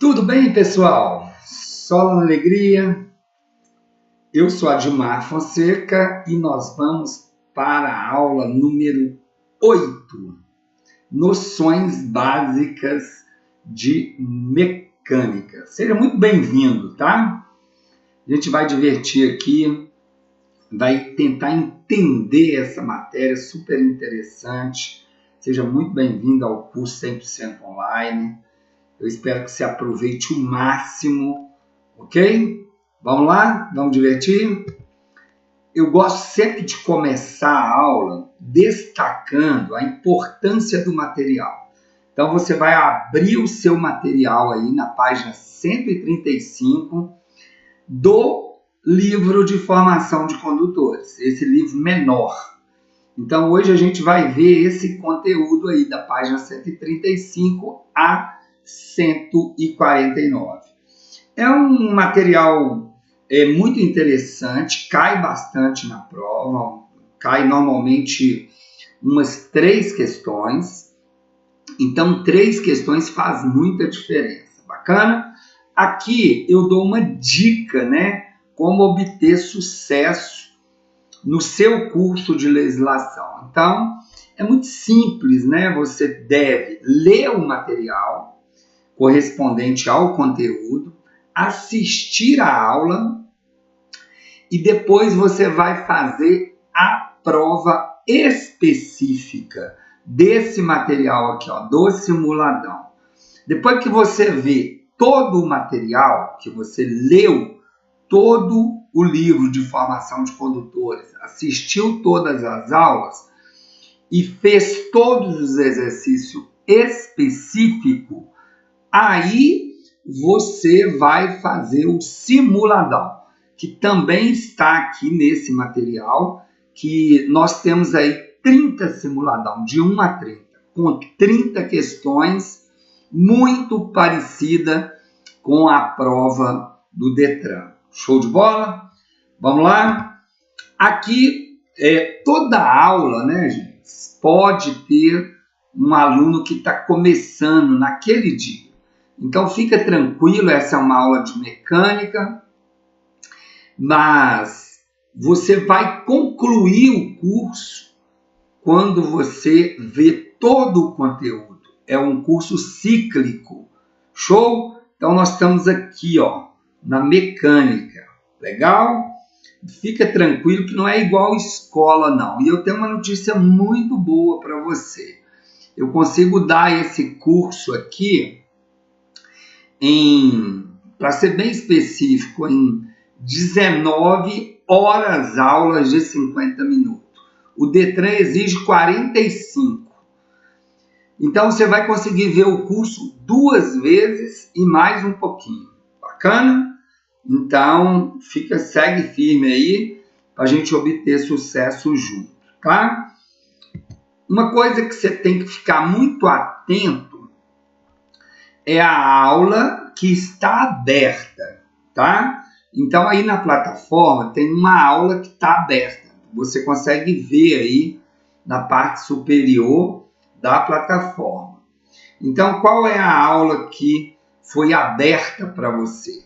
Tudo bem, pessoal? Só na alegria. Eu sou Adilmar Fonseca e nós vamos para a aula número 8, Noções Básicas de Mecânica. Seja muito bem-vindo, tá? A gente vai divertir aqui, vai tentar entender essa matéria super interessante. Seja muito bem-vindo ao curso 100% online. Eu espero que você aproveite o máximo, ok? Vamos lá? Vamos divertir? Eu gosto sempre de começar a aula destacando a importância do material. Então, você vai abrir o seu material aí na página 135 do livro de formação de condutores, esse livro menor. Então, hoje a gente vai ver esse conteúdo aí da página 135 a 149. É um material muito interessante, cai bastante na prova, cai normalmente umas 3 questões. Então, 3 questões faz muita diferença. Bacana? Aqui eu dou uma dica, né? Como obter sucesso no seu curso de legislação. Então, é muito simples, né? Você deve ler o material correspondente ao conteúdo, assistir a aula e depois você vai fazer a prova específica desse material aqui, ó, do simuladão. Depois que você vê todo o material, que você leu todo o livro de formação de condutores, assistiu todas as aulas e fez todos os exercícios específicos, aí você vai fazer o simuladão, que também está aqui nesse material, que nós temos aí 30 simuladão, de 1 a 30, com 30 questões, muito parecida com a prova do Detran. Show de bola? Vamos lá? Aqui, toda aula, né, gente, pode ter um aluno que está começando naquele dia. Então, fica tranquilo, essa é uma aula de mecânica, mas você vai concluir o curso quando você vê todo o conteúdo. É um curso cíclico. Show? Então, nós estamos aqui, ó, na mecânica. Legal? Fica tranquilo que não é igual escola, não. E eu tenho uma notícia muito boa para você. Eu consigo dar esse curso aqui para ser bem específico, em 19 horas aulas de 50 minutos. O Detran exige 45. Então, você vai conseguir ver o curso 2 vezes e mais um pouquinho. Bacana? Então, segue firme aí para a gente obter sucesso junto, tá? Uma coisa que você tem que ficar muito atento é a aula que está aberta, tá? Então, aí na plataforma tem uma aula que está aberta. Você consegue ver aí na parte superior da plataforma. Então, qual é a aula que foi aberta para você?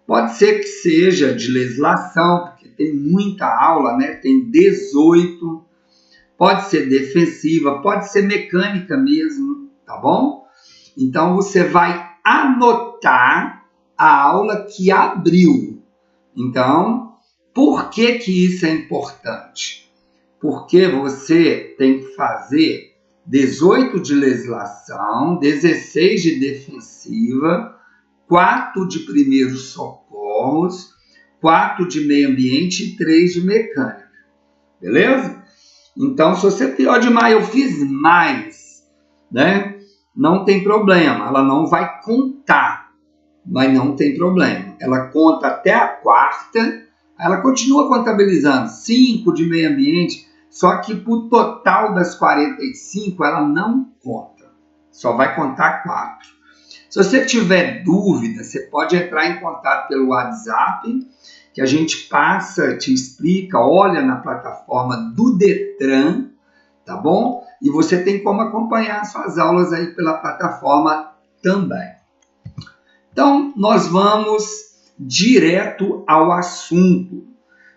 Pode ser que seja de legislação, porque tem muita aula, né? Tem 18. Pode ser defensiva, pode ser mecânica mesmo, tá bom? Então, você vai anotar a aula que abriu. Então, por que isso é importante? Porque você tem que fazer 18 de legislação, 16 de defensiva, 4 de primeiros socorros, 4 de meio ambiente e 3 de mecânica. Beleza? Então, se você pior demais, eu fiz mais, né? Não tem problema, ela não vai contar, mas não tem problema. Ela conta até a 4ª, ela continua contabilizando 5 de meio ambiente, só que para o total das 45 ela não conta, só vai contar 4. Se você tiver dúvida, você pode entrar em contato pelo WhatsApp, que a gente passa, te explica, olha na plataforma do Detran, tá bom? E você tem como acompanhar suas aulas aí pela plataforma também. Então, nós vamos direto ao assunto.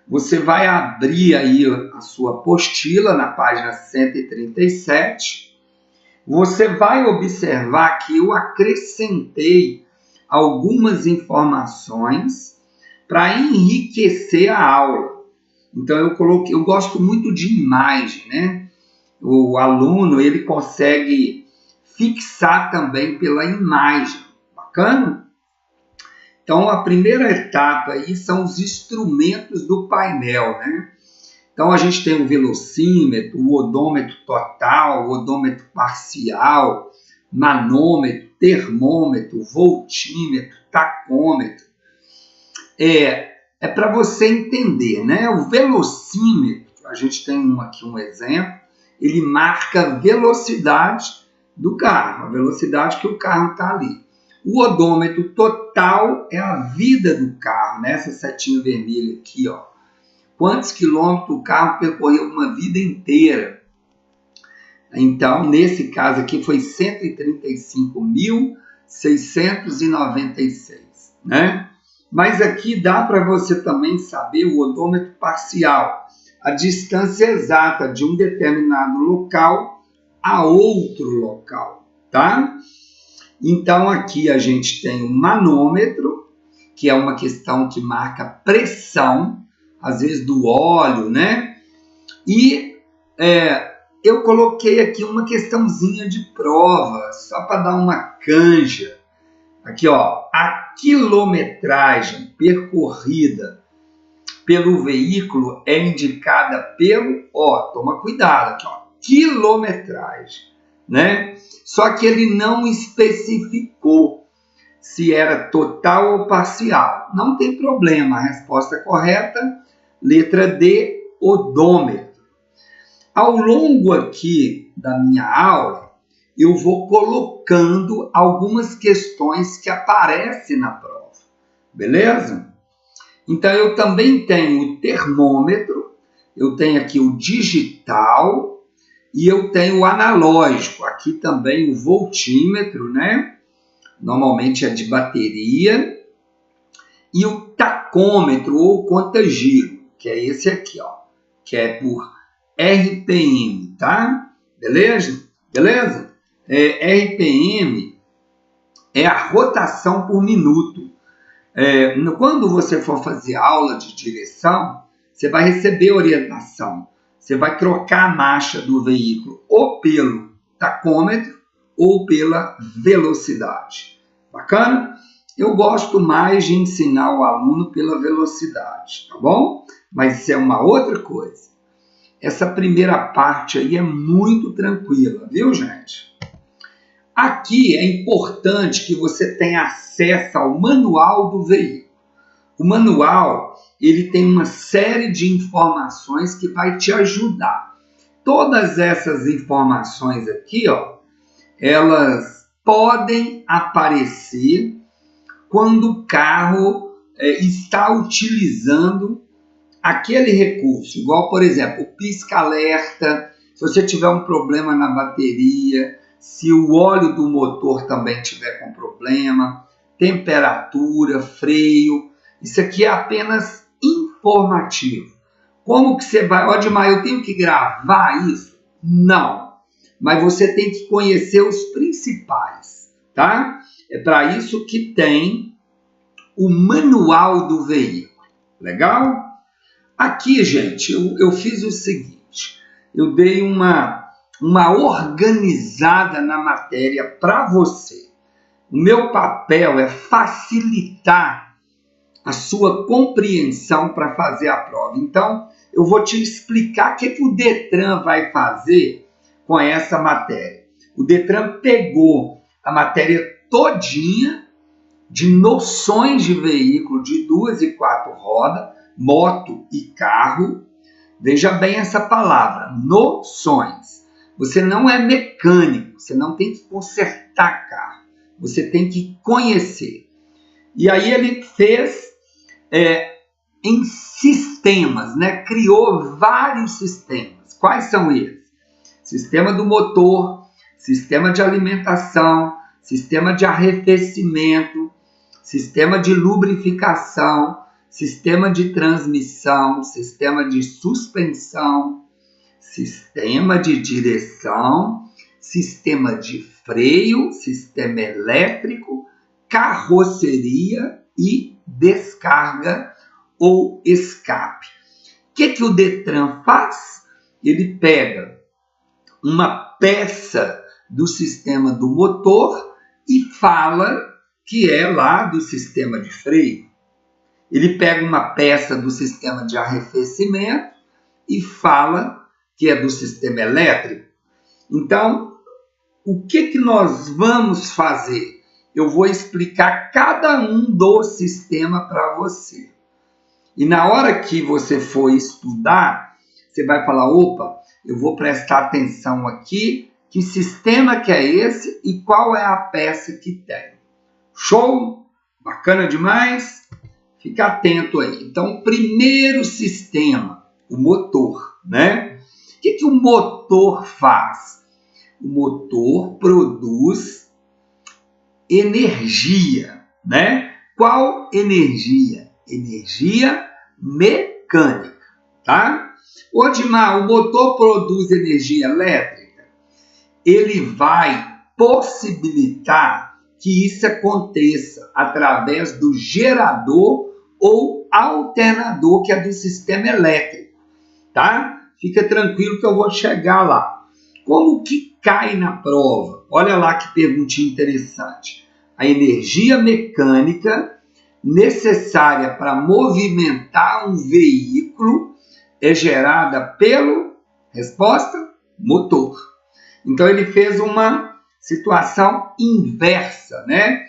Você vai abrir aí a sua apostila na página 137. Você vai observar que eu acrescentei algumas informações para enriquecer a aula. Então eu gosto muito de imagem, né? O aluno ele consegue fixar também pela imagem. Bacana? Então, a primeira etapa aí são os instrumentos do painel, né? Então, a gente tem o velocímetro, o odômetro total, o odômetro parcial, manômetro, termômetro, voltímetro, tacômetro. É para você entender, né? O velocímetro, a gente tem aqui um exemplo, ele marca a velocidade do carro, a velocidade que o carro está ali. O odômetro total é a vida do carro, né? Essa setinha vermelha aqui, ó. Quantos quilômetros o carro percorreu uma vida inteira? Então, nesse caso aqui foi 135.696, né? Mas aqui dá para você também saber o odômetro parcial, a distância exata de um determinado local a outro local, tá? Então, aqui a gente tem o manômetro, que é uma questão que marca pressão, às vezes do óleo, né? E eu coloquei aqui uma questãozinha de prova, só para dar uma canja. Aqui, ó, a quilometragem percorrida pelo veículo é indicada pelo, toma cuidado aqui, ó, quilometragem, né? Só que ele não especificou se era total ou parcial. Não tem problema, a resposta correta, letra D, odômetro. Ao longo aqui da minha aula, eu vou colocando algumas questões que aparecem na prova, beleza? Então, eu também tenho o termômetro, eu tenho aqui o digital, e eu tenho o analógico, aqui também o voltímetro, né? Normalmente é de bateria. E o tacômetro ou conta-giro, que é esse aqui, ó, que é por RPM, tá? Beleza? Beleza? RPM é a rotação por minuto. Quando você for fazer aula de direção, você vai receber orientação. Você vai trocar a marcha do veículo ou pelo tacômetro ou pela velocidade. Bacana? Eu gosto mais de ensinar o aluno pela velocidade, tá bom? Mas isso é uma outra coisa. Essa primeira parte aí é muito tranquila, viu, gente? Aqui é importante que você tenha acesso ao manual do veículo. O manual, ele tem uma série de informações que vai te ajudar. Todas essas informações aqui, ó, elas podem aparecer quando o carro está utilizando aquele recurso. Igual, por exemplo, o pisca-alerta, se você tiver um problema na bateria, se o óleo do motor também tiver com problema, temperatura, freio. Isso aqui é apenas informativo. Como que você vai... Odmar, eu tenho que gravar isso? Não. Mas você tem que conhecer os principais, tá? É para isso que tem o manual do veículo. Legal? Aqui, gente, eu fiz o seguinte. Eu dei uma organizada na matéria para você. O meu papel é facilitar a sua compreensão para fazer a prova. Então, eu vou te explicar o que o Detran vai fazer com essa matéria. O Detran pegou a matéria todinha de noções de veículo de 2 e 4 rodas, moto e carro. Veja bem essa palavra, noções. Você não é mecânico, você não tem que consertar carro, você tem que conhecer. E aí ele fez em sistemas, né? Criou vários sistemas. Quais são eles? Sistema do motor, sistema de alimentação, sistema de arrefecimento, sistema de lubrificação, sistema de transmissão, sistema de suspensão, sistema de direção, sistema de freio, sistema elétrico, carroceria e descarga ou escape. O que o Detran faz? Ele pega uma peça do sistema do motor e fala que é lá do sistema de freio. Ele pega uma peça do sistema de arrefecimento e fala que é do sistema elétrico. Então, o que nós vamos fazer? Eu vou explicar cada um dos sistemas para você. E na hora que você for estudar, você vai falar, opa, eu vou prestar atenção aqui, que sistema que é esse e qual é a peça que tem. Show? Bacana demais? Fica atento aí. Então, o primeiro sistema, o motor, né? O que o motor faz? O motor produz energia, né? Qual energia? Energia mecânica, tá? Odimar, o motor produz energia elétrica? Ele vai possibilitar que isso aconteça através do gerador ou alternador, que é do sistema elétrico, tá? Fica tranquilo que eu vou chegar lá. Como que cai na prova? Olha lá que perguntinha interessante. A energia mecânica necessária para movimentar um veículo é gerada pelo, resposta, motor. Então ele fez uma situação inversa, né?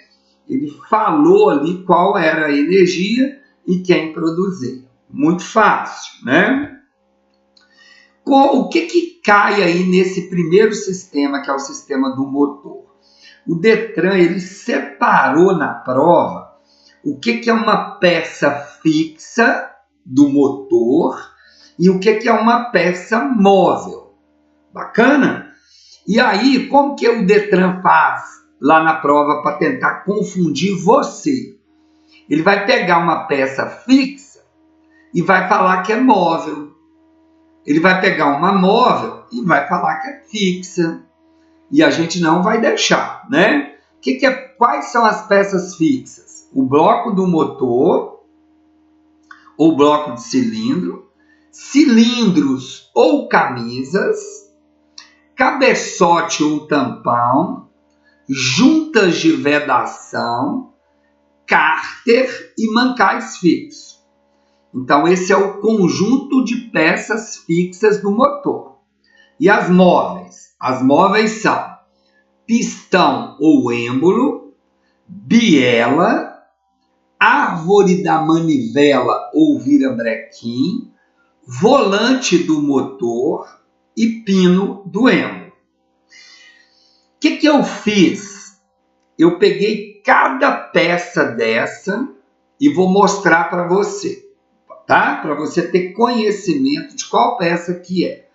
Ele falou ali qual era a energia e quem produzia. Muito fácil, né? O que cai aí nesse primeiro sistema, que é o sistema do motor? O Detran, ele separou na prova o que é uma peça fixa do motor e o que é uma peça móvel. Bacana? E aí, como que o Detran faz lá na prova para tentar confundir você? Ele vai pegar uma peça fixa e vai falar que é móvel. Ele vai pegar uma móvel e vai falar que é fixa. E a gente não vai deixar, né? Quais são as peças fixas? O bloco do motor, ou bloco de cilindro, cilindros ou camisas, cabeçote ou tampão, juntas de vedação, cárter e mancais fixos. Então, esse é o conjunto de peças fixas do motor. E as móveis? As móveis são pistão ou êmbolo, biela, árvore da manivela ou virabrequim, volante do motor e pino do êmbolo. O que eu fiz? Eu peguei cada peça dessa e vou mostrar para você, tá? Para você ter conhecimento de qual peça que é.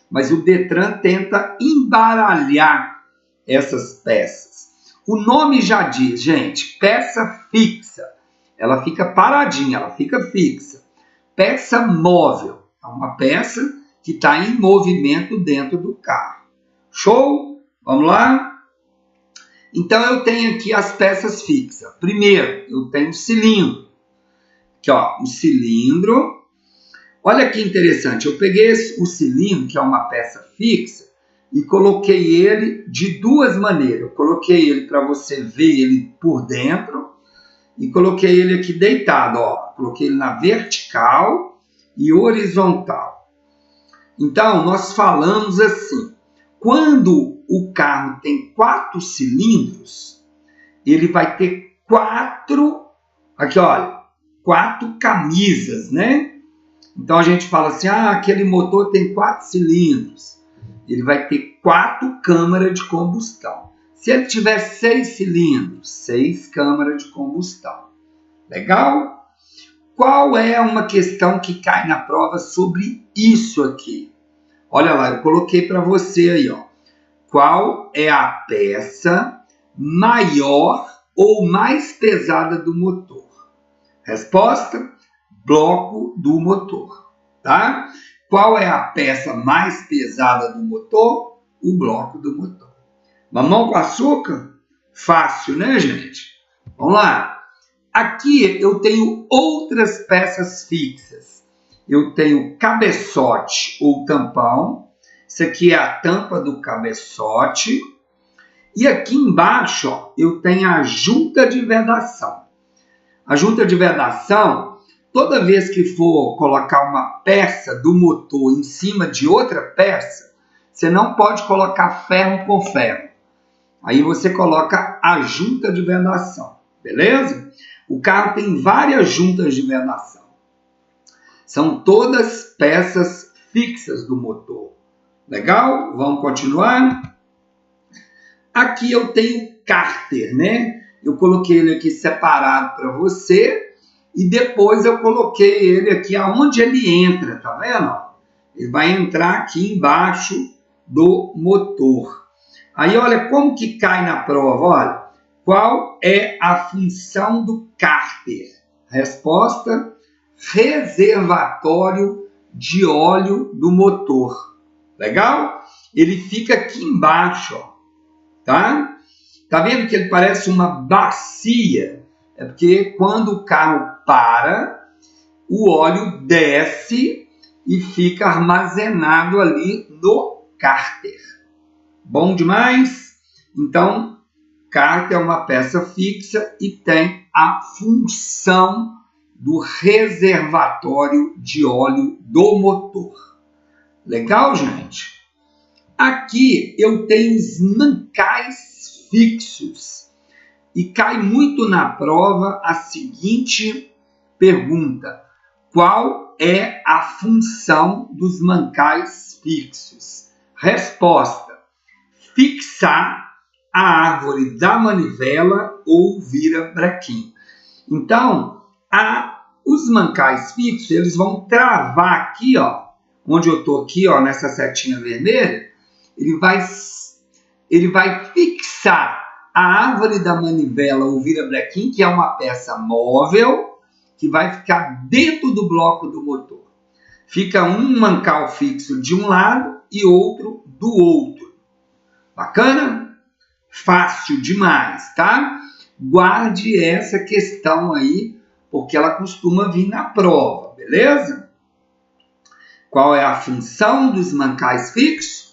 Mas o Detran tenta embaralhar essas peças. O nome já diz, gente, peça fixa. Ela fica paradinha, ela fica fixa. Peça móvel. É uma peça que está em movimento dentro do carro. Show? Vamos lá? Então, eu tenho aqui as peças fixas. Primeiro, eu tenho o cilindro. Aqui, ó, o cilindro. Olha que interessante, eu peguei o cilindro, que é uma peça fixa, e coloquei ele de duas maneiras. Eu coloquei ele para você ver ele por dentro e coloquei ele aqui deitado, ó. Coloquei ele na vertical e horizontal. Então, nós falamos assim, quando o carro tem 4 cilindros, ele vai ter 4, aqui olha, 4 camisas, né? Então a gente fala assim, aquele motor tem 4 cilindros. Ele vai ter 4 câmaras de combustão. Se ele tiver 6 cilindros, 6 câmaras de combustão. Legal? Qual é uma questão que cai na prova sobre isso aqui? Olha lá, eu coloquei para você aí, ó. Qual é a peça maior ou mais pesada do motor? Resposta: bloco do motor. Tá? Qual é a peça mais pesada do motor? O bloco do motor. Mamão com açúcar? Fácil, né, gente? Vamos lá. Aqui eu tenho outras peças fixas. Eu tenho cabeçote ou tampão. Isso aqui é a tampa do cabeçote. E aqui embaixo, ó, eu tenho a junta de vedação. A junta de vedação, toda vez que for colocar uma peça do motor em cima de outra peça, você não pode colocar ferro com ferro. Aí você coloca a junta de vedação, beleza? O carro tem várias juntas de vedação. São todas peças fixas do motor. Legal? Vamos continuar? Aqui eu tenho cárter, né? Eu coloquei ele aqui separado para você e depois eu coloquei ele aqui aonde ele entra, tá vendo? Ele vai entrar aqui embaixo do motor. Aí olha como que cai na prova, olha. Qual é a função do cárter? Resposta: reservatório de óleo do motor. Legal? Ele fica aqui embaixo, ó. Tá? Tá vendo que ele parece uma bacia? É porque quando o carro para, o óleo desce e fica armazenado ali no cárter. Bom demais? Então, cárter é uma peça fixa e tem a função do reservatório de óleo do motor. Legal, gente? Aqui eu tenho os mancais fixos e cai muito na prova a seguinte pergunta: qual é a função dos mancais fixos? Resposta: fixar a árvore da manivela ou virabrequim. Então, os mancais fixos, eles vão travar aqui, ó, onde eu estou aqui, ó, nessa setinha vermelha. Ele vai fixar a árvore da manivela ou virabrequim, que é uma peça móvel, que vai ficar dentro do bloco do motor. Fica um mancal fixo de um lado e outro do outro. Bacana? Fácil demais, tá? Guarde essa questão aí, porque ela costuma vir na prova, beleza? Qual é a função dos mancais fixos?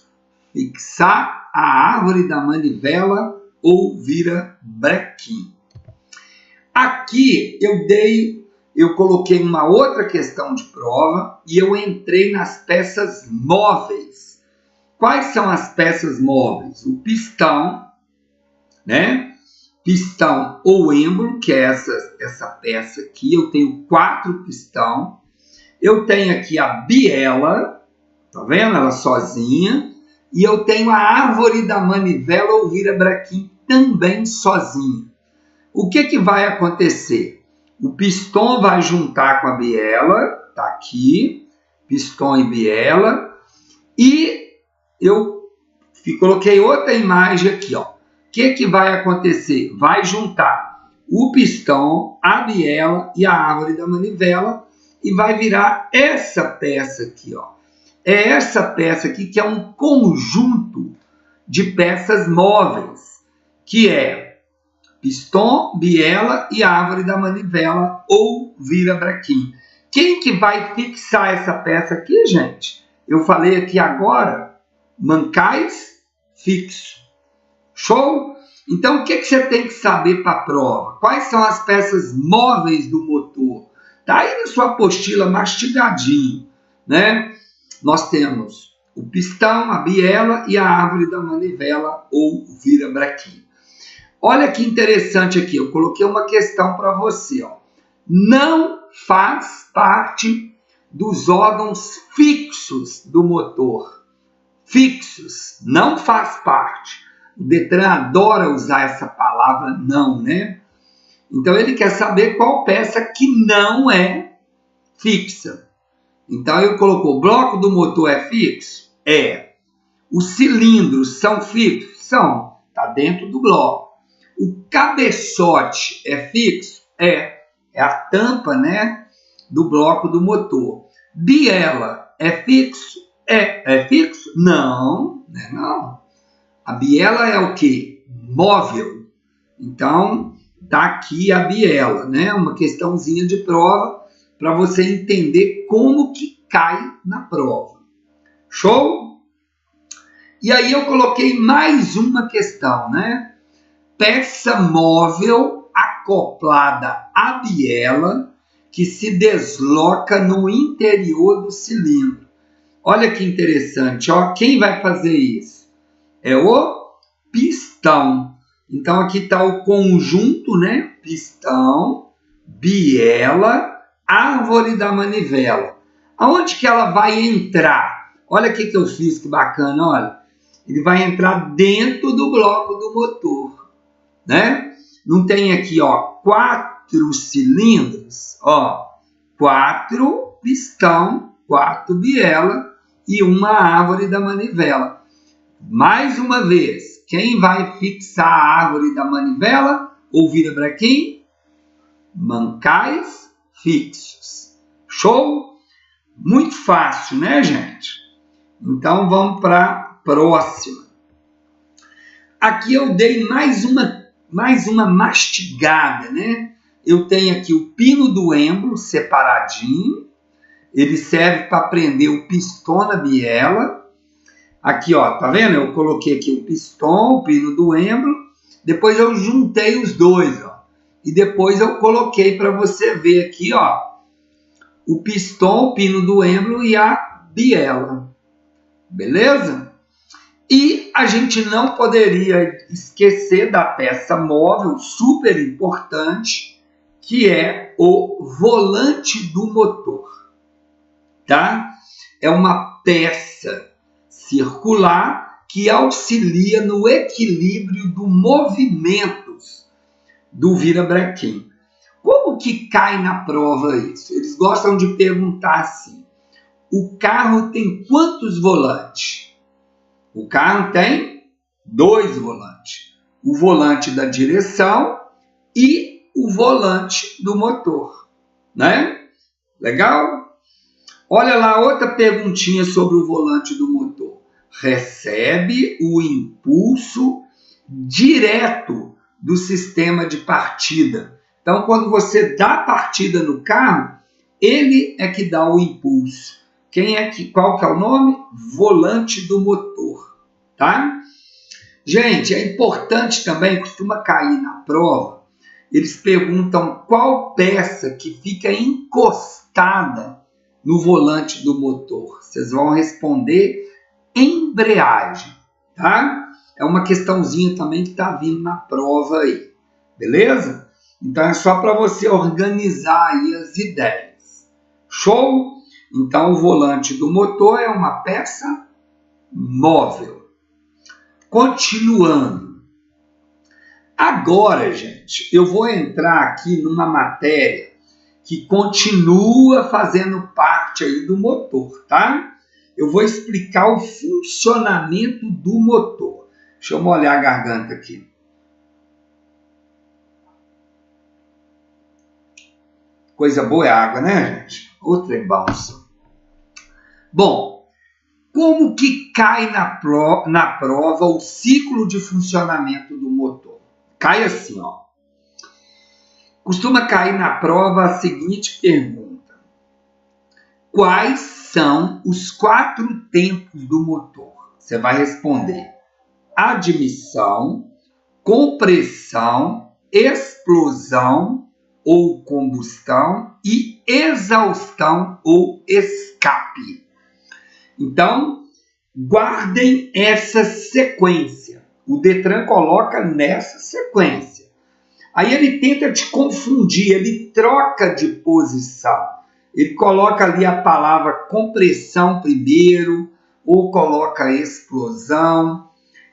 Fixar a árvore da manivela ou virabrequim. Aqui eu coloquei uma outra questão de prova e eu entrei nas peças móveis. Quais são as peças móveis? O pistão, né? Pistão ou êmbolo, que é essa peça aqui. Eu tenho 4 pistão. Eu tenho aqui a biela, tá vendo? Ela sozinha. E eu tenho a árvore da manivela ou virabrequim também sozinha. O que vai acontecer? O pistão vai juntar com a biela, tá aqui, pistão e biela, e eu coloquei outra imagem aqui, ó. O que vai acontecer? Vai juntar o pistão, a biela e a árvore da manivela e vai virar essa peça aqui, ó. É essa peça aqui que é um conjunto de peças móveis, que é pistão, biela e árvore da manivela ou virabrequim. Quem que vai fixar essa peça aqui, gente? Eu falei aqui agora, mancais fixos. Show? Então, o que você tem que saber para a prova? Quais são as peças móveis do motor? Tá aí na sua apostila mastigadinho, né? Nós temos o pistão, a biela e a árvore da manivela ou virabrequim. Olha que interessante aqui, eu coloquei uma questão para você. Ó. Não faz parte dos órgãos fixos do motor. Fixos, não faz parte. O Detran adora usar essa palavra não, né? Então ele quer saber qual peça que não é fixa. Então ele colocou: o bloco do motor é fixo? É. Os cilindros são fixos? São. Está dentro do bloco. O cabeçote é fixo? É a tampa, né, do bloco do motor. Biela é fixo? É fixo? Não, não. A biela é o quê? Móvel. Então, tá aqui a biela, né? Uma questãozinha de prova para você entender como que cai na prova. Show? E aí eu coloquei mais uma questão, né? Peça móvel acoplada à biela que se desloca no interior do cilindro. Olha que interessante, ó. Quem vai fazer isso? É o pistão. Então aqui está o conjunto, né? Pistão, biela, árvore da manivela. Aonde que ela vai entrar? Olha o que eu fiz, que bacana, olha. Ele vai entrar dentro do bloco do motor, né? Não tem aqui, ó, 4 cilindros, ó, 4 pistão, 4 biela e uma árvore da manivela. Mais uma vez, quem vai fixar a árvore da manivela ou virabrequim? Mancais fixos. Show? Muito fácil, né, gente? Então vamos para a próxima. Aqui eu dei mais uma mastigada, né? Eu tenho aqui o pino do êmbolo separadinho. Ele serve para prender o pistão na biela. Aqui, ó, tá vendo? Eu coloquei aqui o pistão, o pino do êmbolo. Depois eu juntei os dois, ó. E depois eu coloquei para você ver aqui, ó, o pistão, o pino do êmbolo e a biela. Beleza? E a gente não poderia esquecer da peça móvel, super importante, que é o volante do motor, tá? É uma peça circular que auxilia no equilíbrio do movimentos do virabrequim. Como que cai na prova isso? Eles gostam de perguntar assim: o carro tem quantos volantes? O carro tem 2 volantes. O volante da direção e o volante do motor, né? Legal? Olha lá outra perguntinha sobre o volante do motor. Recebe o impulso direto do sistema de partida. Então, quando você dá partida no carro, ele é que dá o impulso. Qual que é o nome? Volante do motor, tá? Gente, é importante também, costuma cair na prova, eles perguntam qual peça que fica encostada no volante do motor. Vocês vão responder embreagem, tá? É uma questãozinha também que está vindo na prova aí, beleza? Então é só para você organizar aí as ideias. Show? Então o volante do motor é uma peça móvel. Continuando. Agora, gente, eu vou entrar aqui numa matéria que continua fazendo parte aí do motor, tá? Eu vou explicar o funcionamento do motor. Deixa eu molhar a garganta aqui. Coisa boa é água, né, gente? Outra é balsa. Bom, como que cai na prova o ciclo de funcionamento do motor? Cai assim, ó. Costuma cair na prova a seguinte pergunta: quais são os 4 tempos do motor? Você vai responder: admissão, compressão, explosão ou combustão e exaustão ou escape. Então, guardem essa sequência. O Detran coloca nessa sequência. Aí ele tenta te confundir, ele troca de posição. Ele coloca ali a palavra compressão primeiro, ou coloca explosão.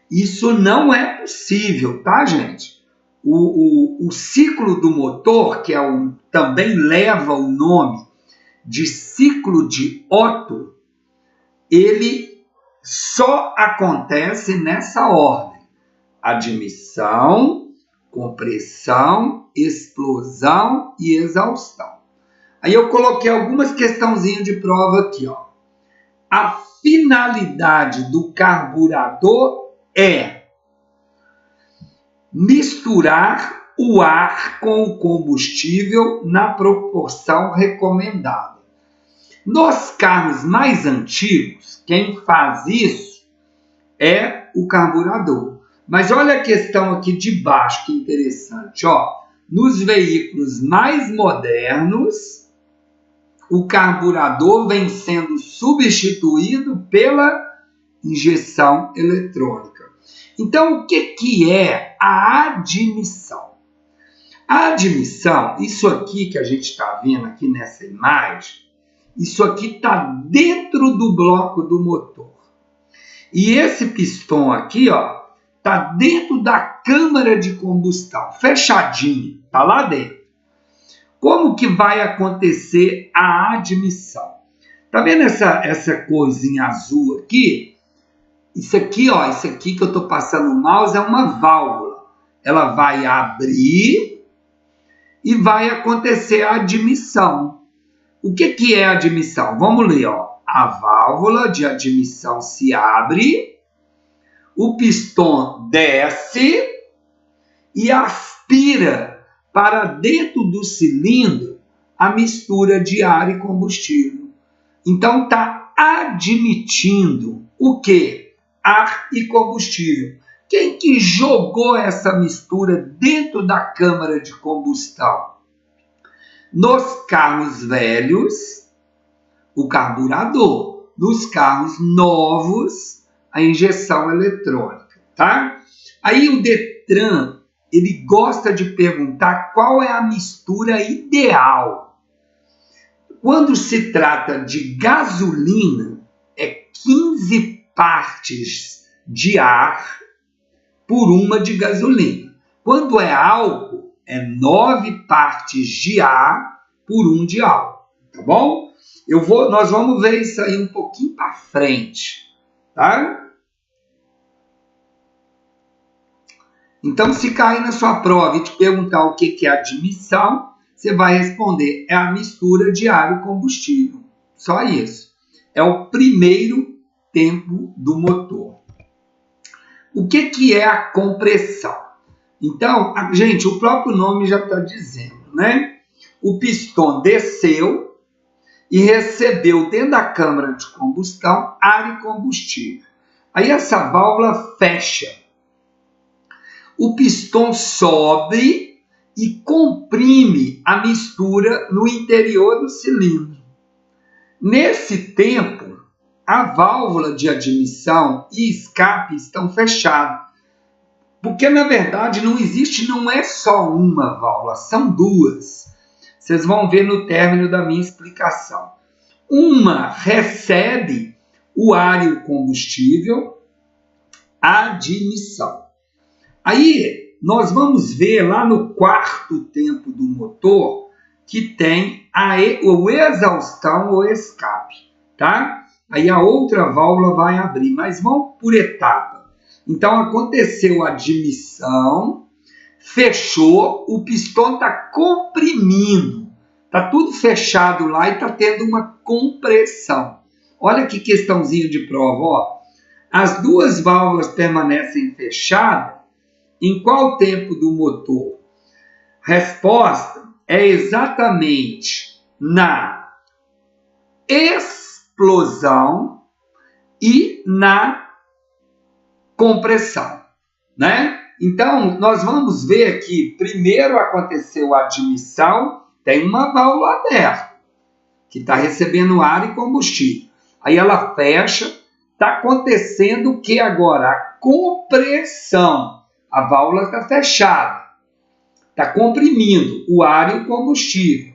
Isso não é possível, tá, gente? O ciclo do motor, que também leva o nome de ciclo de Otto, ele só acontece nessa ordem: admissão, compressão, explosão e exaustão. Aí eu coloquei algumas questãozinhas de prova aqui, ó. A finalidade do carburador é misturar o ar com o combustível na proporção recomendada. Nos carros mais antigos, quem faz isso é o carburador. Mas olha a questão aqui de baixo, que interessante, ó. Nos veículos mais modernos, o carburador vem sendo substituído pela injeção eletrônica. Então, o que é a admissão? A admissão, isso aqui que a gente está vendo aqui nessa imagem, isso aqui está dentro do bloco do motor. E esse pistão aqui, ó, está dentro da câmara de combustão, fechadinho, está lá dentro. Como que vai acontecer a admissão? Tá vendo essa corzinha azul aqui? Isso aqui, ó, isso aqui que eu estou passando o mouse é uma válvula. Ela vai abrir e vai acontecer a admissão. O que é a admissão? Vamos ler, ó. A válvula de admissão se abre, o pistão desce e aspira para dentro do cilindro a mistura de ar e combustível. Então está admitindo o quê? Ar e combustível. Quem que jogou essa mistura dentro da câmara de combustão? Nos carros velhos, o carburador. Nos carros novos, a injeção eletrônica, tá? Aí o Detran, ele gosta de perguntar qual é a mistura ideal. Quando se trata de gasolina, é 15 partes de ar por uma de gasolina. Quando é álcool, é 9 partes de ar por 1 de álcool, tá bom? Nós vamos ver isso aí um pouquinho para frente, tá? Então, se cair na sua prova e te perguntar o que é admissão, você vai responder, é a mistura de ar e combustível. Só isso. É o primeiro tempo do motor. O que é a compressão? Então, gente, o próprio nome já está dizendo, né? O pistão desceu e recebeu dentro da câmara de combustão ar e combustível. Aí essa válvula fecha. O pistão sobe e comprime a mistura no interior do cilindro. Nesse tempo, a válvula de admissão e escape estão fechadas. Porque, na verdade, não é só uma válvula, são duas. Vocês vão ver no término da minha explicação. Uma recebe o ar e o combustível, admissão. Aí, nós vamos ver lá no quarto tempo do motor que tem o exaustão ou escape, tá? Aí a outra válvula vai abrir, mas vamos por etapa. Então, aconteceu a admissão, fechou, o pistão está comprimindo. Está tudo fechado lá e está tendo uma compressão. Olha que questãozinho de prova, ó. As duas válvulas permanecem fechadas. Em qual tempo do motor? Resposta é exatamente na explosão e na compressão, né? Então, nós vamos ver aqui, primeiro aconteceu a admissão, tem uma válvula aberta, que está recebendo ar e combustível. Aí ela fecha, está acontecendo o que agora? A compressão. A válvula está fechada, está comprimindo o ar e o combustível.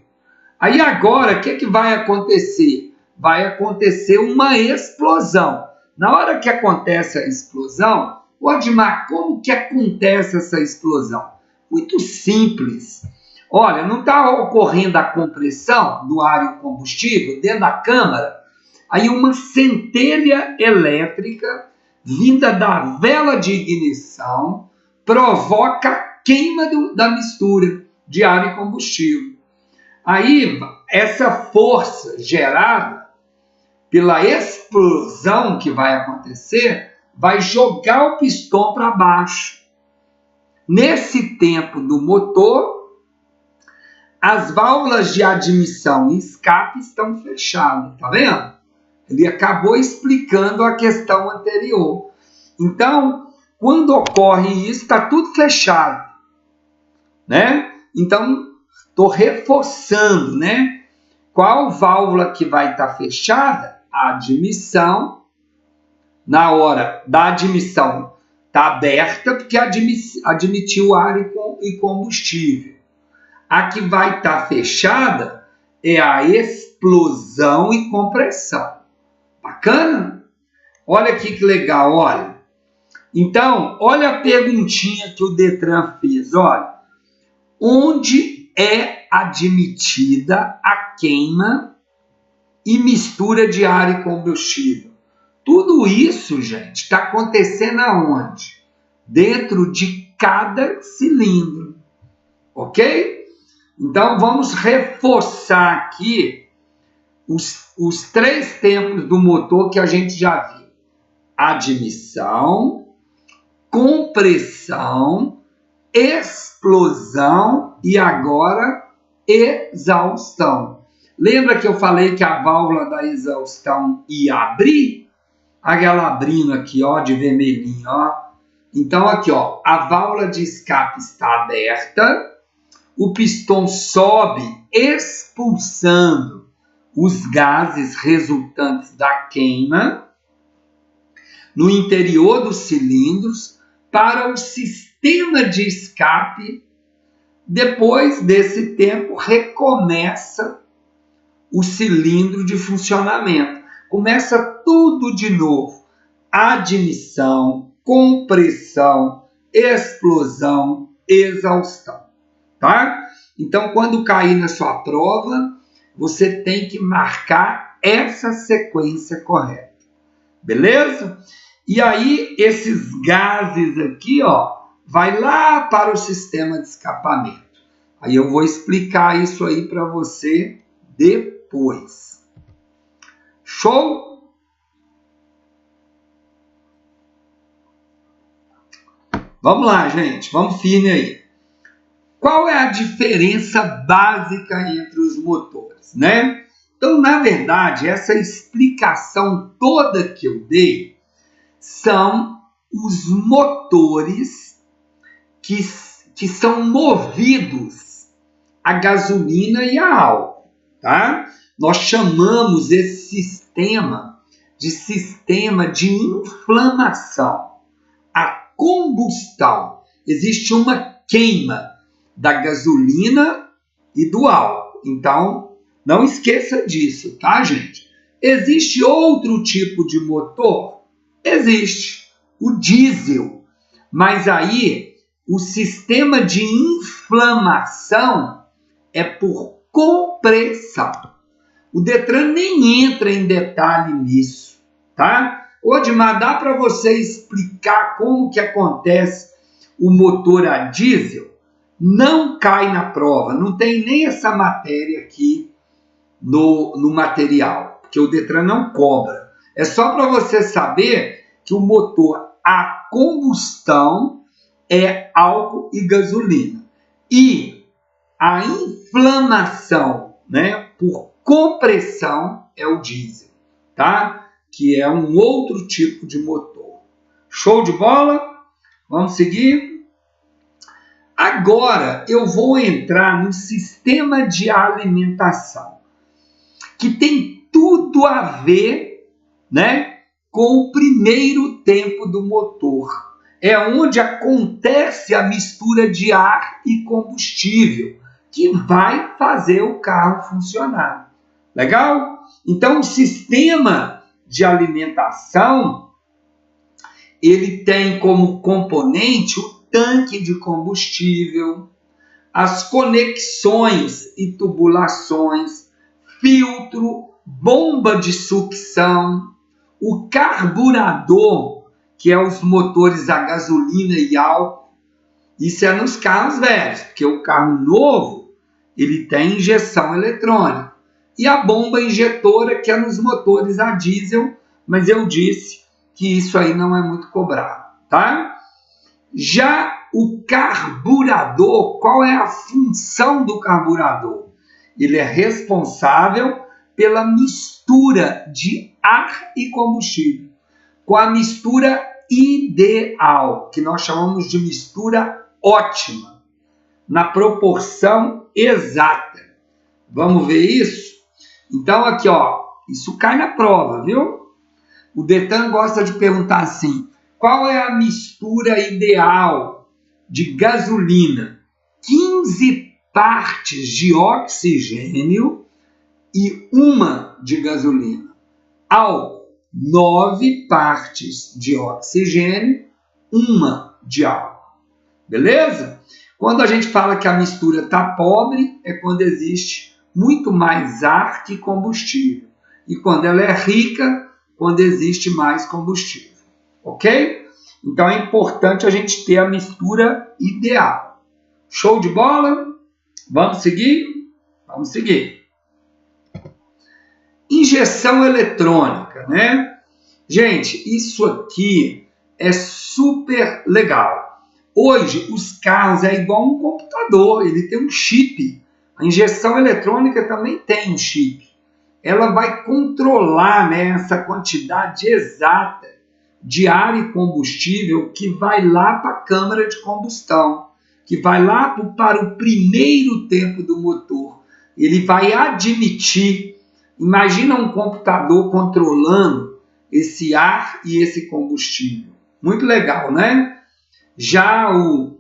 Aí agora, o que vai acontecer? Vai acontecer uma explosão. Na hora que acontece a explosão, Odmar, como que acontece essa explosão? Muito simples. Olha, não está ocorrendo a compressão do ar e o combustível dentro da câmara? Aí uma centelha elétrica vinda da vela de ignição provoca queima da mistura de ar e combustível. Aí, essa força gerada pela explosão que vai acontecer vai jogar o pistão para baixo. Nesse tempo do motor, as válvulas de admissão e escape estão fechadas, tá vendo? Ele acabou explicando a questão anterior. Então, quando ocorre isso, está tudo fechado, né? Então, estou reforçando, né? Qual válvula que vai estar fechada? A admissão. Na hora da admissão, está aberta porque admitiu ar e combustível. A que vai estar fechada é a explosão e compressão. Bacana? Olha aqui que legal, olha. Então, olha a perguntinha que o Detran fez, olha. Onde é admitida a queima e mistura de ar e combustível? Tudo isso, gente, está acontecendo aonde? Dentro de cada cilindro, ok? Então, vamos reforçar aqui os 3 tempos do motor que a gente já viu. Admissão, compressão, explosão e agora exaustão. Lembra que eu falei que a válvula da exaustão ia abrir? Aquela abrindo aqui, ó, de vermelhinho, ó. Então, aqui, ó, a válvula de escape está aberta, o pistão sobe, expulsando os gases resultantes da queima no interior dos cilindros para o sistema de escape. Depois desse tempo, recomeça o cilindro de funcionamento. Começa tudo de novo. Admissão, compressão, explosão, exaustão. Tá? Então, quando cair na sua prova, você tem que marcar essa sequência correta. Beleza? E aí, esses gases aqui, ó, vai lá para o sistema de escapamento. Aí eu vou explicar isso aí para você depois. Show? Vamos lá, gente. Vamos firme aí. Qual é a diferença básica entre os motores, né? Então, na verdade, essa explicação toda que eu dei são os motores que são movidos a gasolina e a álcool, tá? Nós chamamos esse sistema de inflamação. A combustão. Existe uma queima da gasolina e do álcool. Então, não esqueça disso, tá, gente? Existe outro tipo de motor? Existe. O diesel. Mas aí, o sistema de inflamação é por compressão. O Detran nem entra em detalhe nisso, tá? Odmar, dá para você explicar como que acontece o motor a diesel? Não cai na prova, não tem nem essa matéria aqui no material, porque o Detran não cobra. É só para você saber que o motor a combustão é álcool e gasolina. E a inflamação, né, por compressão é o diesel, tá? Que é um outro tipo de motor. Show de bola? Vamos seguir? Agora eu vou entrar no sistema de alimentação, que tem tudo a ver, né, com o primeiro tempo do motor. É onde acontece a mistura de ar e combustível, que vai fazer o carro funcionar. Legal? Então, o sistema de alimentação, ele tem como componente o tanque de combustível, as conexões e tubulações, filtro, bomba de sucção, o carburador, que é os motores a gasolina e álcool, Isso é nos carros velhos, porque o carro novo, ele tem injeção eletrônica. E a bomba injetora, que é nos motores a diesel, mas eu disse que isso aí não é muito cobrado, tá? Já o carburador, qual é a função do carburador? Ele é responsável pela mistura de ar e combustível, com a mistura ideal, que nós chamamos de mistura ótima, na proporção exata. Vamos ver isso? Então aqui, ó, isso cai na prova, viu? O Detran gosta de perguntar assim, qual é a mistura ideal de gasolina? 15 partes de oxigênio e 1 de gasolina. Álcool, 9 partes de oxigênio, 1 de álcool. Beleza? Quando a gente fala que a mistura está pobre, é quando existe muito mais ar que combustível. E quando ela é rica, quando existe mais combustível. Ok? Então é importante a gente ter a mistura ideal. Show de bola? Vamos seguir? Vamos seguir. Injeção eletrônica, né? Gente, isso aqui é super legal. Hoje, os carros é igual um computador, ele tem um chip. A injeção eletrônica também tem um chip. Ela vai controlar, né, essa quantidade exata de ar e combustível que vai lá para a câmara de combustão, que vai lá para o primeiro tempo do motor. Ele vai admitir, imagina um computador controlando esse ar e esse combustível. Muito legal, né? Já o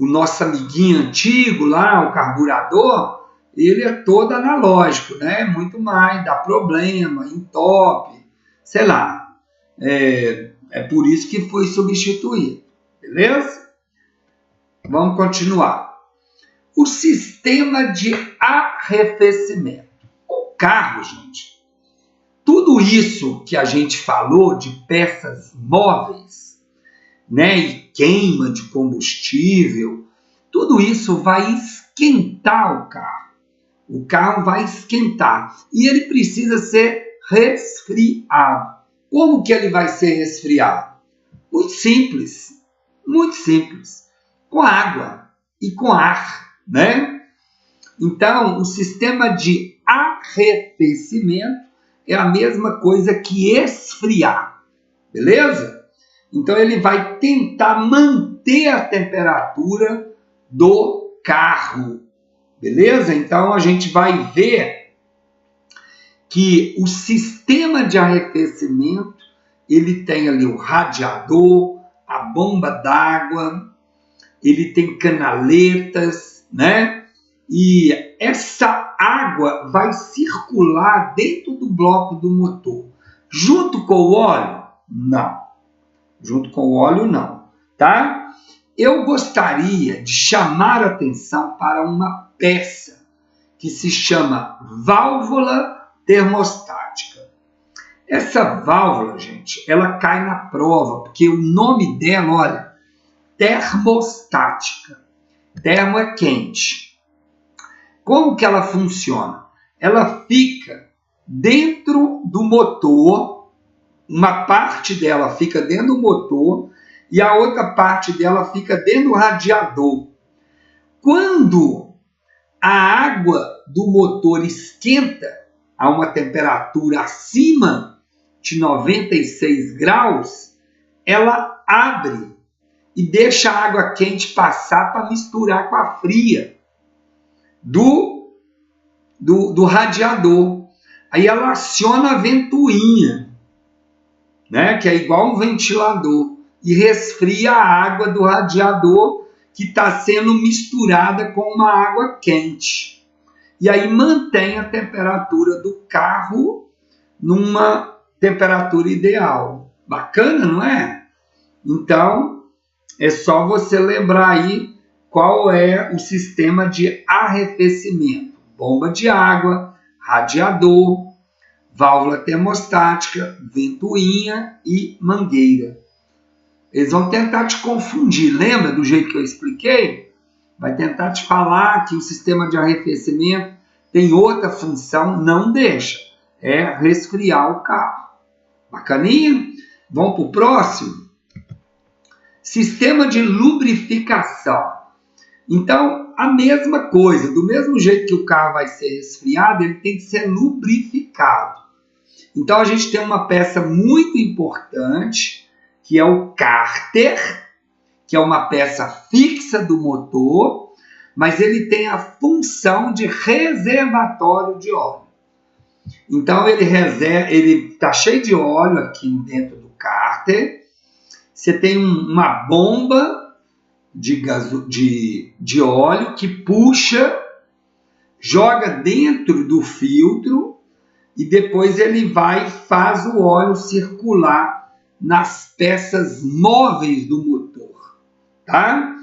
nosso amiguinho antigo lá, o carburador, ele é todo analógico, né? Muito mais, dá problema, entope, sei lá. É por isso que foi substituído, beleza? Vamos continuar. O sistema de arrefecimento. O carro, gente, tudo isso que a gente falou de peças móveis, né, e queima de combustível, tudo isso vai esquentar o carro. O carro vai esquentar e ele precisa ser resfriado. Como que ele vai ser resfriado? Muito simples, muito simples. Com água e com ar, né? Então, o sistema de arrefecimento é a mesma coisa que esfriar, beleza? Então, ele vai tentar manter a temperatura do carro, beleza? Então, a gente vai ver que o sistema de arrefecimento, ele tem ali o radiador, a bomba d'água, ele tem canaletas, né? E essa água vai circular dentro do bloco do motor. Junto com o óleo? Não. Junto com o óleo, não. Tá? Eu gostaria de chamar a atenção para uma peça que se chama válvula termostática. Essa válvula, gente, ela cai na prova, porque o nome dela, olha, termostática. Termo é quente. Como que ela funciona? Ela fica dentro do motor, uma parte dela fica dentro do motor e a outra parte dela fica dentro do radiador. Quando a água do motor esquenta a uma temperatura acima de 96 graus, ela abre e deixa a água quente passar para misturar com a fria do radiador. Aí ela aciona a ventoinha, né, que é igual um ventilador, e resfria a água do radiador que está sendo misturada com uma água quente. E aí mantém a temperatura do carro numa temperatura ideal. Bacana, não é? Então, é só você lembrar aí qual é o sistema de arrefecimento. Bomba de água, radiador, válvula termostática, ventoinha e mangueira. Eles vão tentar te confundir. Lembra do jeito que eu expliquei? Vai tentar te falar que o sistema de arrefecimento tem outra função, não deixa. É resfriar o carro. Bacaninha? Vamos para o próximo? Sistema de lubrificação. Então, a mesma coisa. Do mesmo jeito que o carro vai ser resfriado, ele tem que ser lubrificado. Então, a gente tem uma peça muito importante, que é o cárter, que é uma peça fixa do motor, mas ele tem a função de reservatório de óleo. Então, ele está cheio de óleo aqui dentro do cárter. Você tem uma bomba de óleo que puxa, joga dentro do filtro e depois ele faz o óleo circular nas peças móveis do motor, tá?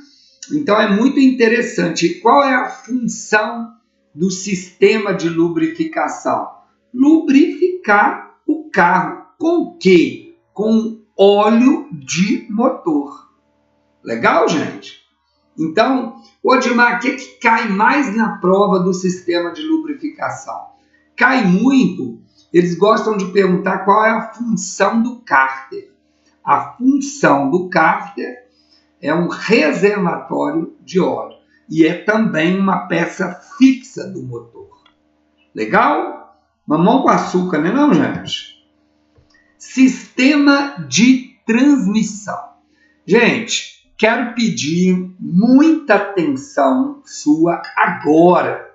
Então é muito interessante. Qual é a função do sistema de lubrificação? Lubrificar o carro. Com o quê? Com óleo de motor. Legal, gente? Então, Odimar, o que cai mais na prova do sistema de lubrificação? Cai muito. Eles gostam de perguntar qual é a função do cárter. A função do cárter é um reservatório de óleo e é também uma peça fixa do motor. Legal? Mamão com açúcar, né não, gente? Sistema de transmissão. Gente, quero pedir muita atenção sua agora.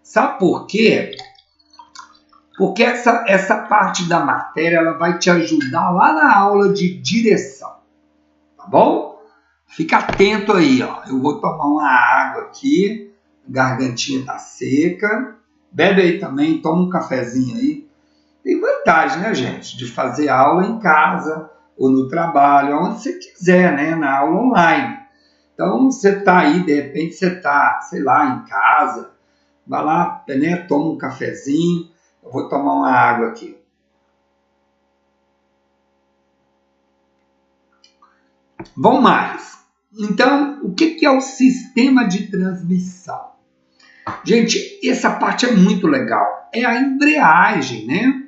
Sabe por quê? Porque essa parte da matéria ela vai te ajudar lá na aula de direção. Tá bom? Fica atento aí, ó. Eu vou tomar uma água aqui. A gargantinha tá seca. Bebe aí também, toma um cafezinho aí. Tem vantagem, né, gente? De fazer aula em casa ou no trabalho, onde você quiser, né? Na aula online. Então, você tá aí, de repente você tá, sei lá, em casa. Vai lá, né? Toma um cafezinho. Eu vou tomar uma água aqui. Vamos mais. Então, o que é o sistema de transmissão? Gente, essa parte é muito legal. É a embreagem, né?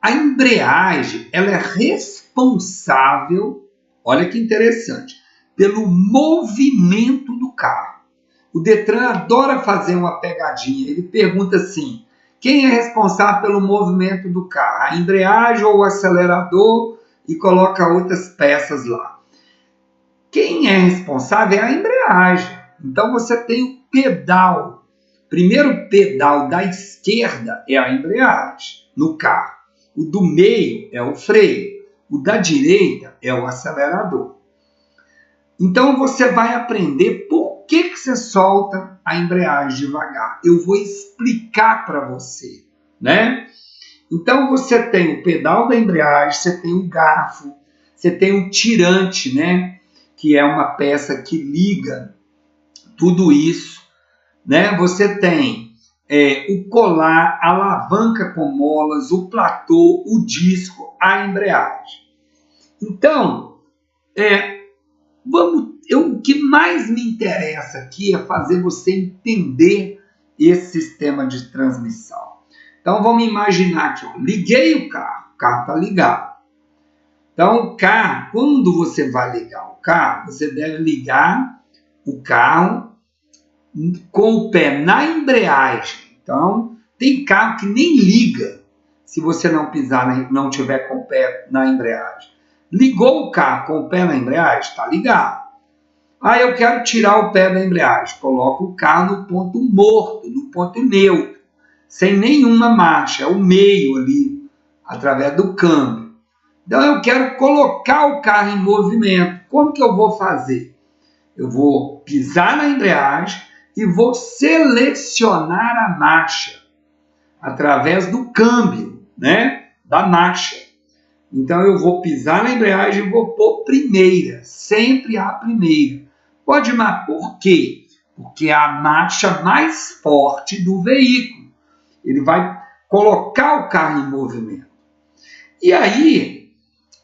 A embreagem, ela é responsável, olha que interessante, pelo movimento do carro. O Detran adora fazer uma pegadinha. Ele pergunta assim, quem é responsável pelo movimento do carro? A embreagem ou o acelerador? E coloca outras peças lá. Quem é responsável é a embreagem. Então você tem o pedal. Primeiro pedal da esquerda é a embreagem no carro. O do meio é o freio. O da direita é o acelerador. Então você vai aprender por que você solta a embreagem devagar. Eu vou explicar para você, né? Então você tem o pedal da embreagem, você tem o garfo, você tem o tirante, né? Que é uma peça que liga tudo isso, né? Você tem o colar, a alavanca com molas, o platô, o disco, a embreagem. Então, o que mais me interessa aqui é fazer você entender esse sistema de transmissão. Então, vamos imaginar que eu liguei o carro está ligado. Então, o carro, quando você vai ligar o carro, você deve ligar o carro com o pé na embreagem. Então, tem carro que nem liga se você não pisar, não tiver com o pé na embreagem. Ligou o carro com o pé na embreagem? Está ligado. Eu quero tirar o pé da embreagem. Coloco o carro no ponto morto, no ponto neutro, sem nenhuma marcha, é o meio ali, através do câmbio. Então, eu quero colocar o carro em movimento. Como que eu vou fazer? Eu vou pisar na embreagem e vou selecionar a marcha através do câmbio, né? Da marcha. Então, eu vou pisar na embreagem e vou pôr primeira, sempre a primeira. Pode, mas por quê? Porque é a marcha mais forte do veículo. Ele vai colocar o carro em movimento. E aí,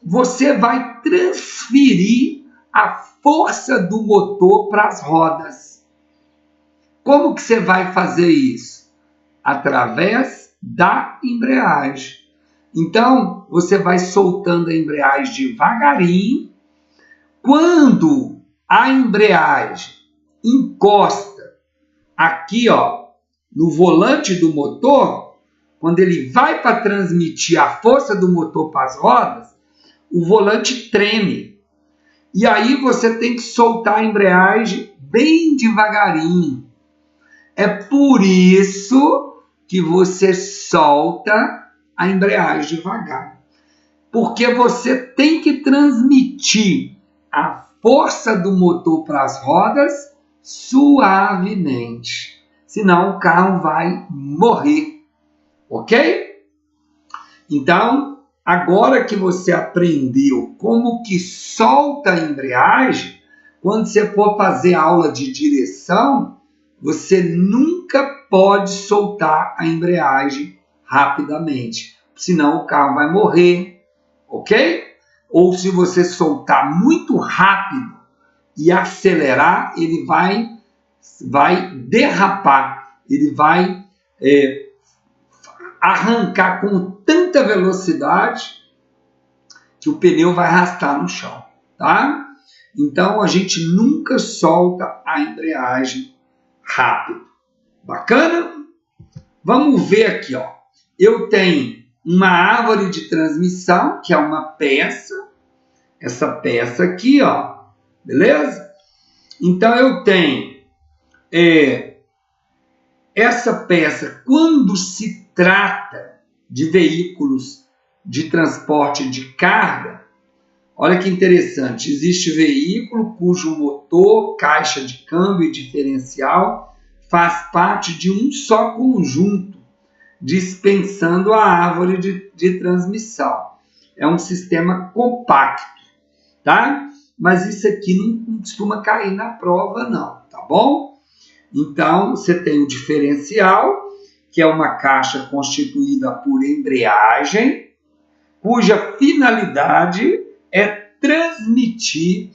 você vai transferir a força do motor para as rodas. Como que você vai fazer isso? Através da embreagem. Então, você vai soltando a embreagem devagarinho. Quando a embreagem encosta aqui, ó, no volante do motor, quando ele vai para transmitir a força do motor para as rodas, o volante treme. E aí você tem que soltar a embreagem bem devagarinho. É por isso que você solta a embreagem devagar. Porque você tem que transmitir a força do motor para as rodas suavemente. Senão o carro vai morrer. Ok? Então, agora que você aprendeu como que solta a embreagem, quando você for fazer aula de direção, você nunca pode soltar a embreagem rapidamente, senão o carro vai morrer, ok? Ou se você soltar muito rápido e acelerar, ele vai derrapar, ele vai arrancar com tanta velocidade que o pneu vai arrastar no chão, tá? Então a gente nunca solta a embreagem rápido. Bacana? Vamos ver aqui, ó. Eu tenho uma árvore de transmissão, que é uma peça. Essa peça aqui, ó. Beleza? Então eu tenho essa peça, quando se trata de veículos de transporte de carga, olha que interessante, existe veículo cujo motor, caixa de câmbio e diferencial faz parte de um só conjunto, dispensando a árvore de transmissão. É um sistema compacto, tá? Mas isso aqui não costuma cair na prova, não, tá bom? Então, você tem o diferencial, que é uma caixa constituída por embreagem, cuja finalidade é transmitir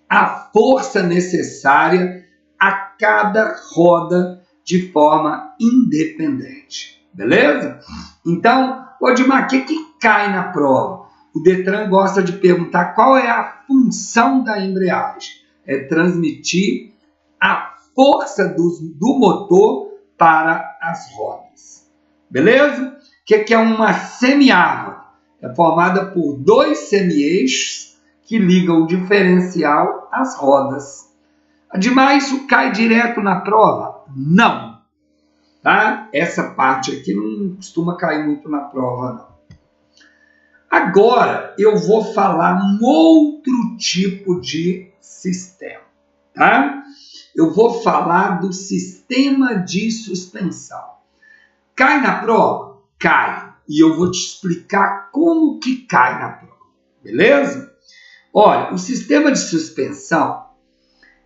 a força necessária a cada roda de forma independente. Beleza? Então, Odimar, o que cai na prova? O Detran gosta de perguntar qual é a função da embreagem. É transmitir a força do motor para as rodas. Beleza? O que é uma semiárvore? É formada por dois semi-eixos que ligam o diferencial às rodas. Ademais, isso cai direto na prova? Não. Tá? Essa parte aqui não costuma cair muito na prova, não. Agora, eu vou falar um outro tipo de sistema. Tá? Eu vou falar do sistema de suspensão. Cai na prova? Cai. E eu vou te explicar como que cai na prova. Beleza? Olha, o sistema de suspensão,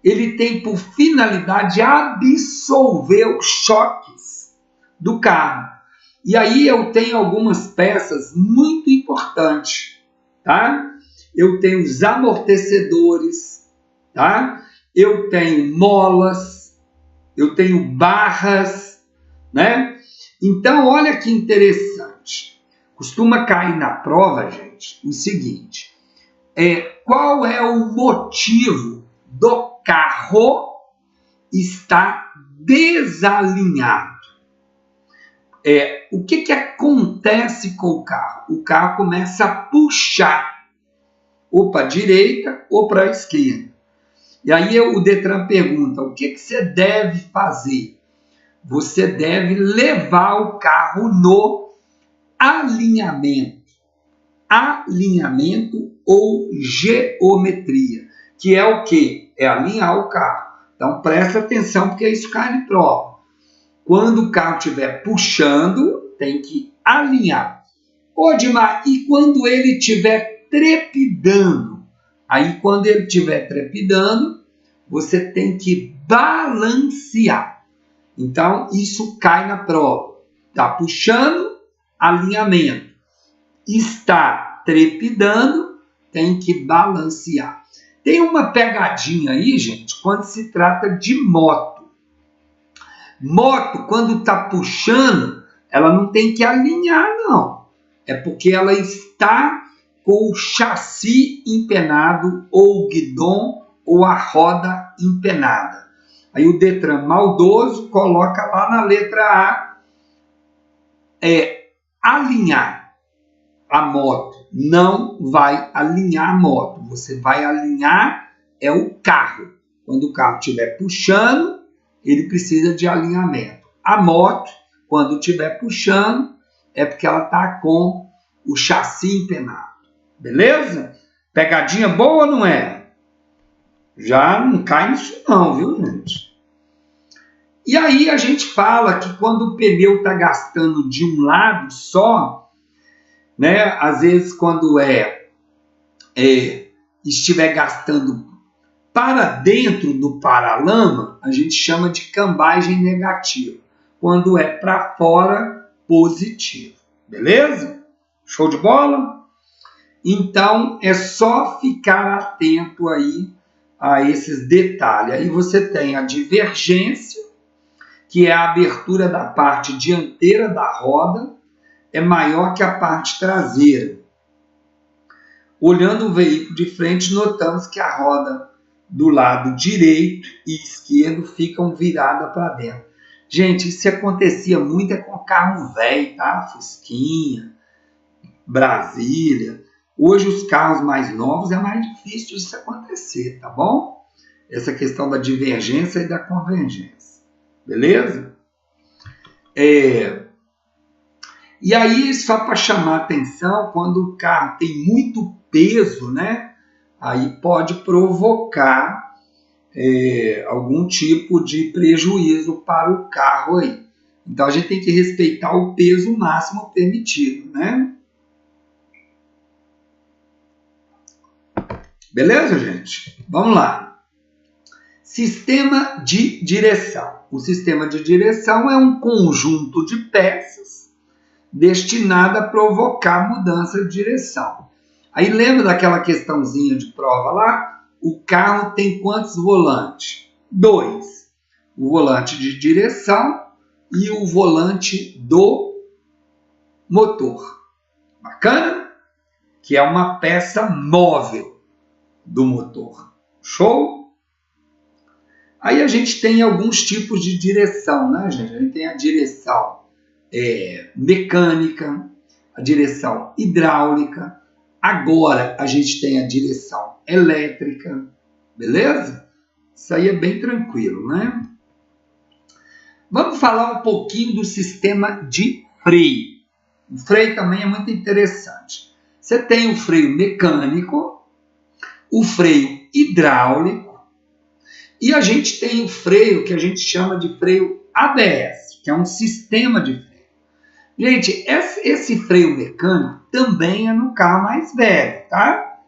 ele tem por finalidade absorver os choques do carro. E aí eu tenho algumas peças muito importantes, tá? Eu tenho os amortecedores, tá? Eu tenho molas, eu tenho barras, né? Então, olha que interessante. Costuma cair na prova, gente, o seguinte. Qual é o motivo do carro estar desalinhado? O que acontece com o carro? O carro começa a puxar ou para a direita ou para a esquerda. E aí o Detran pergunta, o que você deve fazer? Você deve levar o carro no alinhamento. Alinhamento ou geometria, que é o quê? É alinhar o carro. Então presta atenção, porque isso cai de prova. Quando o carro estiver puxando, tem que alinhar. Odimar, e quando ele estiver trepidando? Aí, quando ele estiver trepidando, você tem que balancear. Então, isso cai na prova. Está puxando, alinhamento. Está trepidando, tem que balancear. Tem uma pegadinha aí, gente, quando se trata de moto. Moto, quando está puxando, ela não tem que alinhar, não. É porque ela está com o chassi empenado, ou o guidão, ou a roda empenada. Aí o Detran maldoso coloca lá na letra A, alinhar a moto. Não vai alinhar a moto. Você vai alinhar o carro. Quando o carro estiver puxando, ele precisa de alinhamento. A moto, quando estiver puxando, é porque ela está com o chassi empenado. Beleza? Pegadinha boa ou não é? Já não cai nisso não, viu, gente? E aí a gente fala que quando o pneu está gastando de um lado só, né? Às vezes quando estiver gastando para dentro do paralama, a gente chama de cambagem negativa. Quando é para fora, positivo. Beleza? Show de bola? Então, é só ficar atento aí a esses detalhes. Aí você tem a divergência, que é a abertura da parte dianteira da roda, é maior que a parte traseira. Olhando o veículo de frente, notamos que a roda do lado direito e esquerdo ficam viradas para dentro. Gente, isso acontecia muito com carro velho, tá? Fusquinha, Brasília. Hoje os carros mais novos é mais difícil disso acontecer, tá bom? Essa questão da divergência e da convergência. Beleza? E aí, só para chamar atenção, quando o carro tem muito peso, né? Aí pode provocar algum tipo de prejuízo para o carro aí. Então a gente tem que respeitar o peso máximo permitido, né? Beleza, gente? Vamos lá. Sistema de direção. O sistema de direção é um conjunto de peças destinado a provocar mudança de direção. Aí lembra daquela questãozinha de prova lá? O carro tem quantos volantes? 2. O volante de direção e o volante do motor. Bacana? Que é uma peça móvel do motor. Show? Aí a gente tem alguns tipos de direção, né, gente? A gente tem a direção mecânica, a direção hidráulica. Agora a gente tem a direção elétrica, beleza? Isso aí é bem tranquilo, né? Vamos falar um pouquinho do sistema de freio. O freio também é muito interessante. Você tem o freio mecânico, o freio hidráulico e a gente tem o freio que a gente chama de freio ABS, que é um sistema de freio. Gente, esse freio mecânico também é no carro mais velho, tá?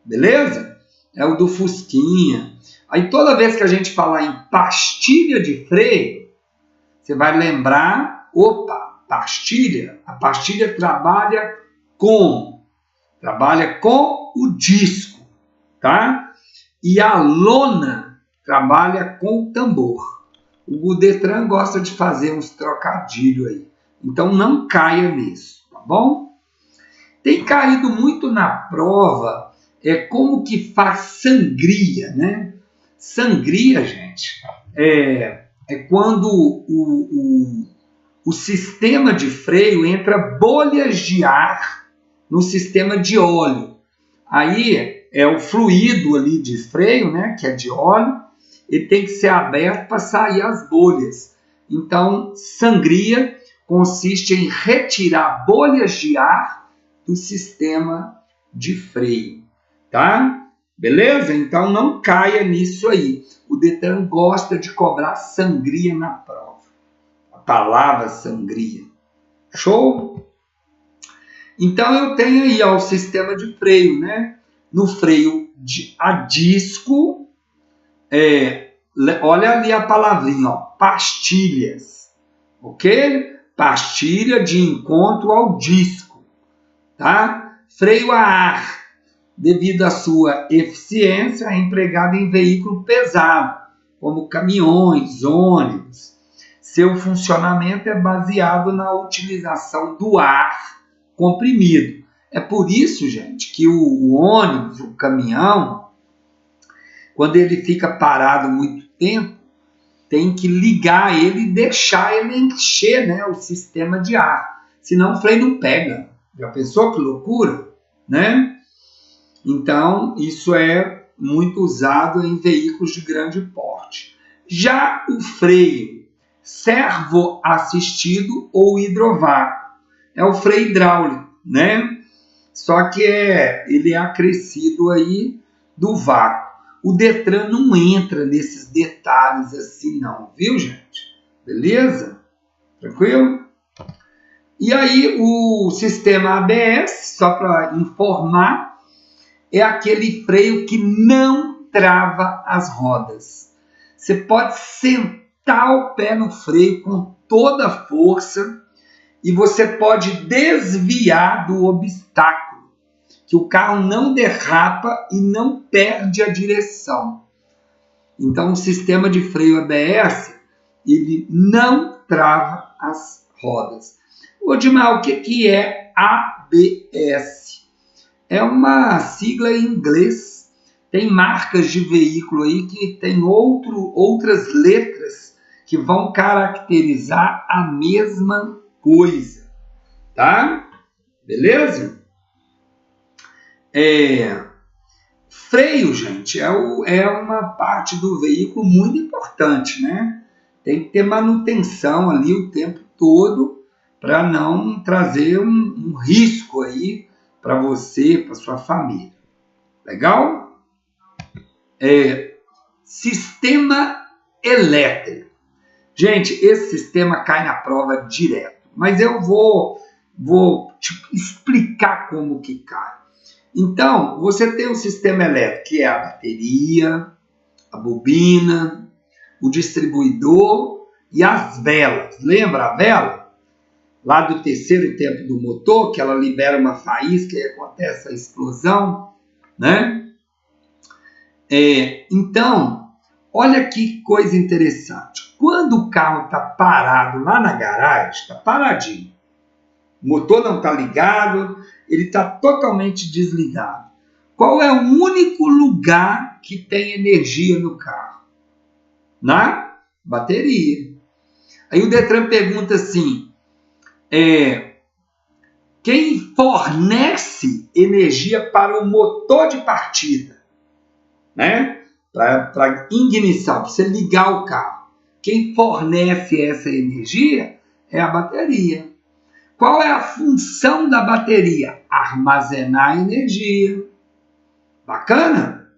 Beleza? É o do Fusquinha. Aí toda vez que a gente falar em pastilha de freio, você vai lembrar, pastilha. A pastilha trabalha com o disco, tá? E a lona trabalha com o tambor. O Detran gosta de fazer uns trocadilhos aí. Então não caia nisso, tá bom? Tem caído muito na prova como que faz sangria, né? Sangria, gente, é quando o sistema de freio entra bolhas de ar no sistema de óleo. Aí o fluido ali de freio, né, que é de óleo, ele tem que ser aberto para sair as bolhas. Então, sangria consiste em retirar bolhas de ar do sistema de freio, tá? Beleza? Então não caia nisso aí. O Detran gosta de cobrar sangria na prova. A palavra sangria. Show? Então eu tenho aí o sistema de freio, né? No freio a disco, olha ali a palavrinha, pastilhas, ok? Pastilha de encontro ao disco, tá? freio a ar, devido à sua eficiência, é empregado em veículo pesado, como caminhões, ônibus. Seu funcionamento é baseado na utilização do ar comprimido. É por isso, gente, que o ônibus, o caminhão, quando ele fica parado muito tempo, tem que ligar ele e deixar ele encher, né, o sistema de ar. Senão o freio não pega. Já pensou que loucura? Né? Então, isso é muito usado em veículos de grande porte. Já o freio servo-assistido ou hidrovácuo é o freio hidráulico, né? Só que ele é acrescido aí do vácuo. O Detran não entra nesses detalhes assim não, viu, gente? Beleza? Tranquilo? E aí o sistema ABS, só para informar, é aquele freio que não trava as rodas. Você pode sentar o pé no freio com toda a força e você pode desviar do obstáculo, que o carro não derrapa e não perde a direção. Então, o sistema de freio ABS, ele não trava as rodas. Odimar, o que é ABS? É uma sigla em inglês. Tem marcas de veículo aí que tem outras letras que vão caracterizar a mesma coisa. Tá? Beleza? Freio, gente, é uma parte do veículo muito importante, né? Tem que ter manutenção ali o tempo todo para não trazer um risco aí para você, para sua família. Legal? Sistema elétrico. Gente, esse sistema cai na prova direto, mas eu vou explicar como que cai. Então, você tem um sistema elétrico, que é a bateria, a bobina, o distribuidor e as velas. Lembra a vela? Lá do terceiro tempo do motor, que ela libera uma faísca e acontece a explosão, né? Então, olha que coisa interessante. Quando o carro está parado lá na garagem, está paradinho, o motor não está ligado, ele está totalmente desligado. Qual é o único lugar que tem energia no carro? Na bateria. Aí o Detran pergunta assim, quem fornece energia para o motor de partida, né? Para ignição, para você ligar o carro. Quem fornece essa energia é a bateria. Qual é a função da bateria? Armazenar energia. Bacana?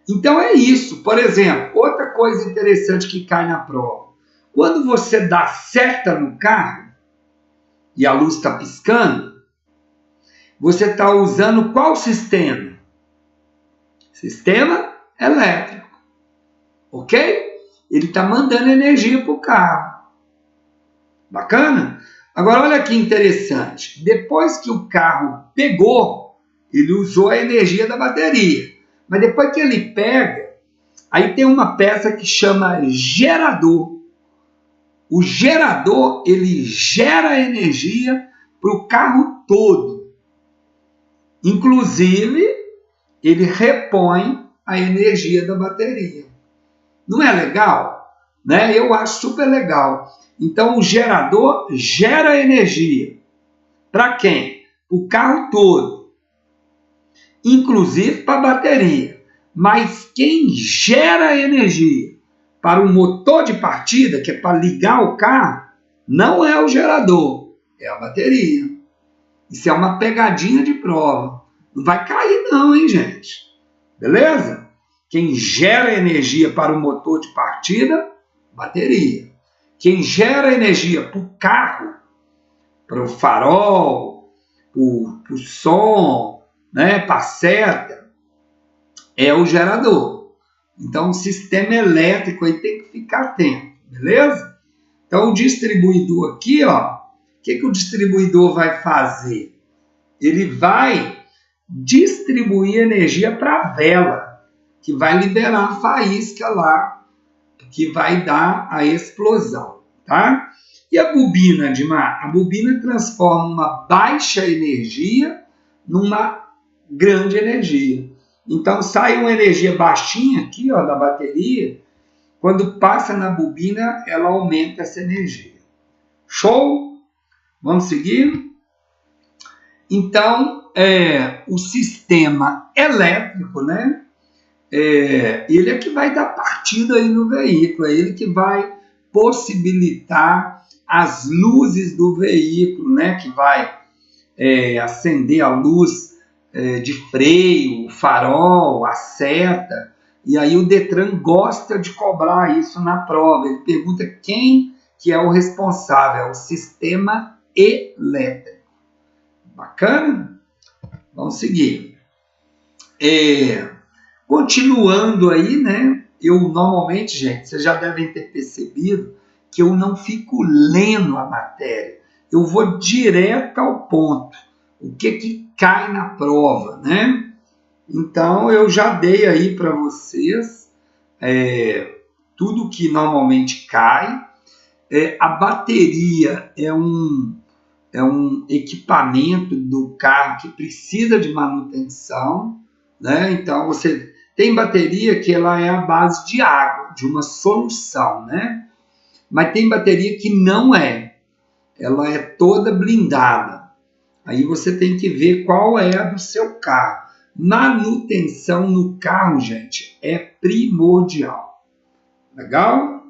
Então é isso. Por exemplo, outra coisa interessante que cai na prova. Quando você dá seta no carro e a luz está piscando, você está usando qual sistema? Sistema elétrico. Ok? Ele está mandando energia para o carro. Bacana? Agora, olha que interessante. Depois que o carro pegou, ele usou a energia da bateria. Mas depois que ele pega, aí tem uma peça que chama gerador. O gerador, ele gera energia para o carro todo. Inclusive, ele repõe a energia da bateria. Não é legal? Né? Eu acho super legal. Então, o gerador gera energia. Para quem? O carro todo. Inclusive para a bateria. Mas quem gera energia para o motor de partida, que é para ligar o carro, não é o gerador, é a bateria. Isso é uma pegadinha de prova. Não vai cair não, hein, gente? Beleza? Quem gera energia para o motor de partida, bateria. Quem gera energia para o carro, para o farol, para o som, né, para a seta, é o gerador. Então, o sistema elétrico aí tem que ficar atento, beleza? Então, o distribuidor aqui, ó, o que o distribuidor vai fazer? ele vai distribuir energia para a vela, que vai liberar a faísca lá, que vai dar a explosão, tá? E a bobina, Edmar? A bobina transforma uma baixa energia numa grande energia. Então sai uma energia baixinha aqui, ó, da bateria. Quando passa na bobina, ela aumenta essa energia. Show? Vamos seguir? Então, o sistema elétrico, né? Ele é que vai dar partida aí no veículo, é ele que vai possibilitar as luzes do veículo, né? Que vai acender a luz de freio, o farol, a seta. E aí o Detran gosta de cobrar isso na prova. Ele pergunta quem que é o responsável, é o sistema elétrico. Bacana? Vamos seguir. Continuando aí, né? Eu normalmente, gente, vocês já devem ter percebido que eu não fico lendo a matéria. Eu vou direto ao ponto. O que cai na prova, né? Então, eu já dei aí para vocês tudo que normalmente cai. A bateria é um equipamento do carro que precisa de manutenção, né? Então, você tem bateria que ela é a base de água, de uma solução, né? Mas tem bateria que não é. Ela é toda blindada. Aí você tem que ver qual é a do seu carro. Manutenção no carro, gente, é primordial. Legal?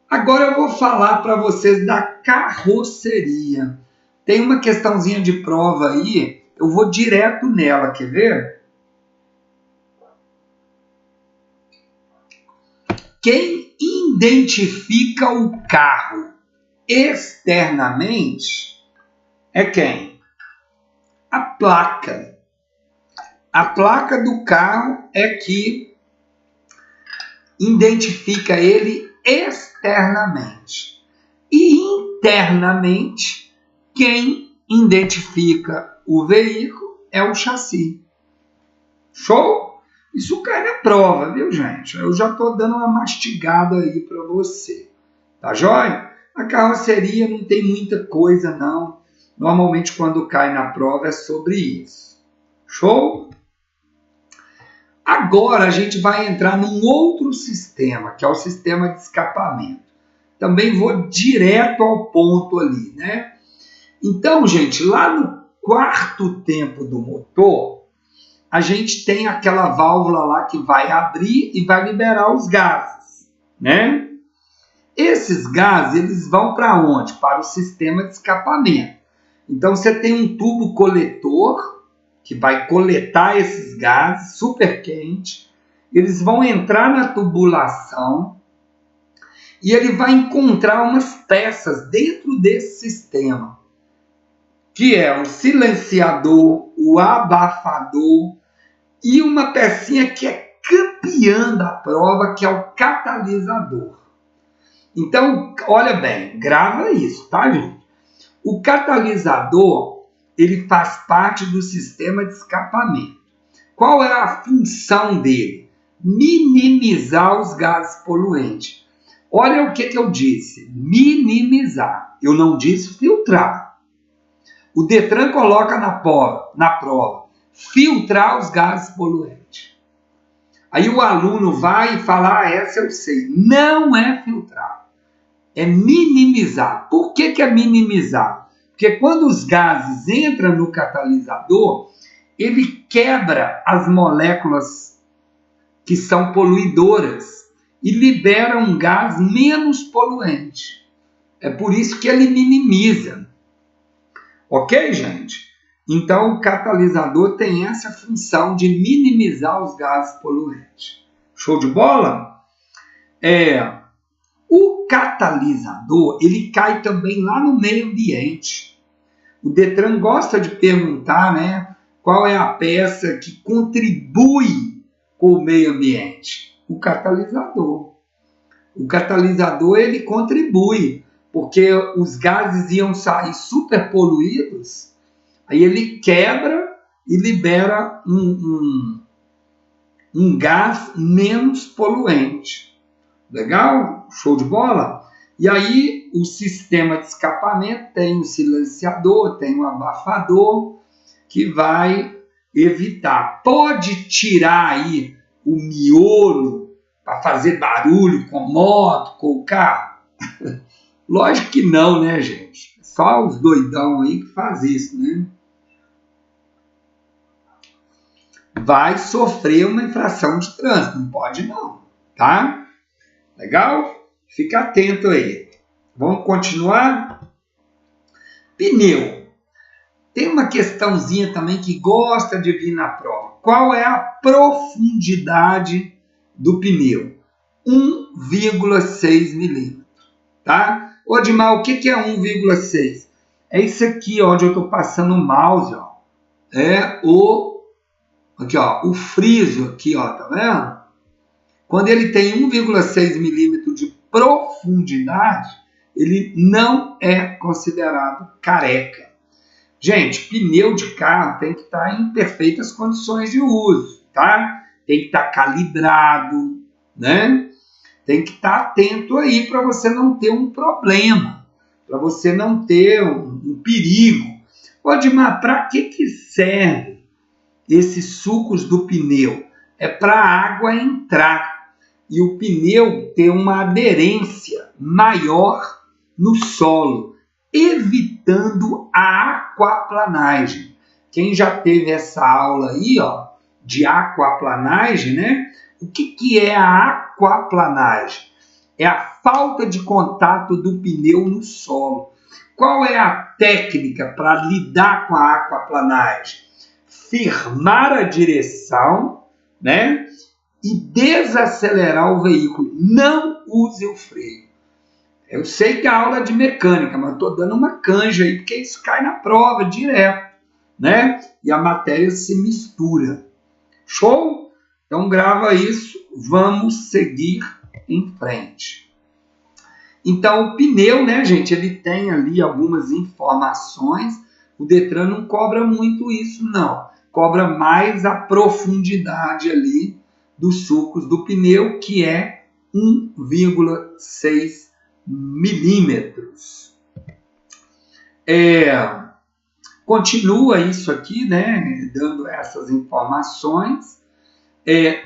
Agora eu vou falar para vocês da carroceria. Tem uma questãozinha de prova aí, eu vou direto nela, quer ver? Quem identifica o carro externamente é quem? A placa. A placa do carro é que identifica ele externamente. E internamente, quem identifica o veículo é o chassi. Show? Isso cai na prova, viu, gente? Eu já estou dando uma mastigada aí para você. Tá joia? A carroceria não tem muita coisa, não. Normalmente, quando cai na prova, é sobre isso. Show? Agora, a gente vai entrar num outro sistema, que é o sistema de escapamento. Também vou direto ao ponto ali, né? Então, gente, lá no quarto tempo do motor, a gente tem aquela válvula lá que vai abrir e vai liberar os gases, né? Esses gases, eles vão para onde? Para o sistema de escapamento. Então, você tem um tubo coletor que vai coletar esses gases super quente. Eles vão entrar na tubulação e ele vai encontrar umas peças dentro desse sistema, que é o silenciador, o abafador e uma pecinha que é campeã da prova, que é o catalisador. Então, olha bem, grava isso, tá, gente? O catalisador, ele faz parte do sistema de escapamento. Qual é a função dele? Minimizar os gases poluentes. Olha o que eu disse, minimizar. Eu não disse filtrar. O Detran coloca na prova, filtrar os gases poluentes. Aí o aluno vai e fala, essa eu sei. Não é filtrar, é minimizar. Por que é minimizar? Porque quando os gases entram no catalisador, ele quebra as moléculas que são poluidoras e libera um gás menos poluente. É por isso que ele minimiza. Ok, gente? Então, o catalisador tem essa função de minimizar os gases poluentes. Show de bola? O catalisador, ele cai também lá no meio ambiente. O Detran gosta de perguntar, né, qual é a peça que contribui com o meio ambiente? O catalisador. O catalisador, ele contribui, porque os gases iam sair super poluídos, Aí ele quebra e libera um gás menos poluente. Legal? Show de bola? E aí o sistema de escapamento tem o silenciador, tem o abafador, que vai evitar. Pode tirar aí o miolo para fazer barulho com moto, com o carro? Lógico que não, né, gente? Só os doidão aí que faz isso, né? Vai sofrer uma infração de trânsito, não pode não, tá? Legal? Fica atento aí. Vamos continuar? Pneu. Tem uma questãozinha também que gosta de vir na prova. Qual é a profundidade do pneu? 1,6 milímetros, tá? Ô, Dimar, o que é 1,6? É isso aqui, ó, onde eu estou passando o mouse, ó. É aqui, ó, o friso aqui, ó, tá vendo? Quando ele tem 1,6 milímetros de profundidade, ele não é considerado careca. Gente, pneu de carro tem que estar em perfeitas condições de uso, tá? Tem que estar calibrado, né? Tem que estar atento aí para você não ter um problema, para você não ter um perigo. Ô, Dimar, para que serve esses sucos do pneu? É para a água entrar e o pneu ter uma aderência maior no solo, evitando a aquaplanagem. Quem já teve essa aula aí, ó, de aquaplanagem, né? O que é a aquaplanagem? É a falta de contato do pneu no solo. Qual é a técnica para lidar com a aquaplanagem? Firmar a direção, né? E desacelerar o veículo. Não use o freio. Eu sei que é aula de mecânica, mas estou dando uma canja aí, porque isso cai na prova direto, né? E a matéria se mistura. Show? Então grava isso, vamos seguir em frente. Então o pneu, né, gente, ele tem ali algumas informações. O Detran não cobra muito isso, não. Cobra mais a profundidade ali dos sucos do pneu, que é 1,6 milímetros. Continua isso aqui, né, dando essas informações.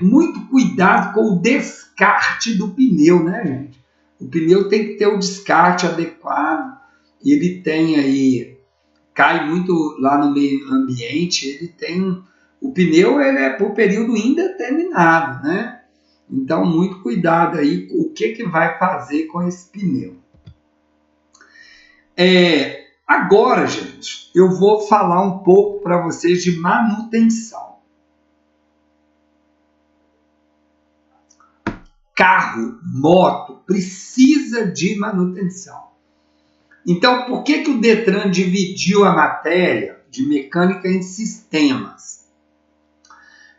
Muito cuidado com o descarte do pneu, né, gente? O pneu tem que ter o descarte adequado. Ele tem aí, cai muito lá no meio ambiente, ele tem... O pneu ele é por período indeterminado, né? Então, muito cuidado aí com o que vai fazer com esse pneu. Agora, gente, eu vou falar um pouco para vocês de manutenção. Carro, moto, precisa de manutenção. Então, por que o Detran dividiu a matéria de mecânica em sistemas?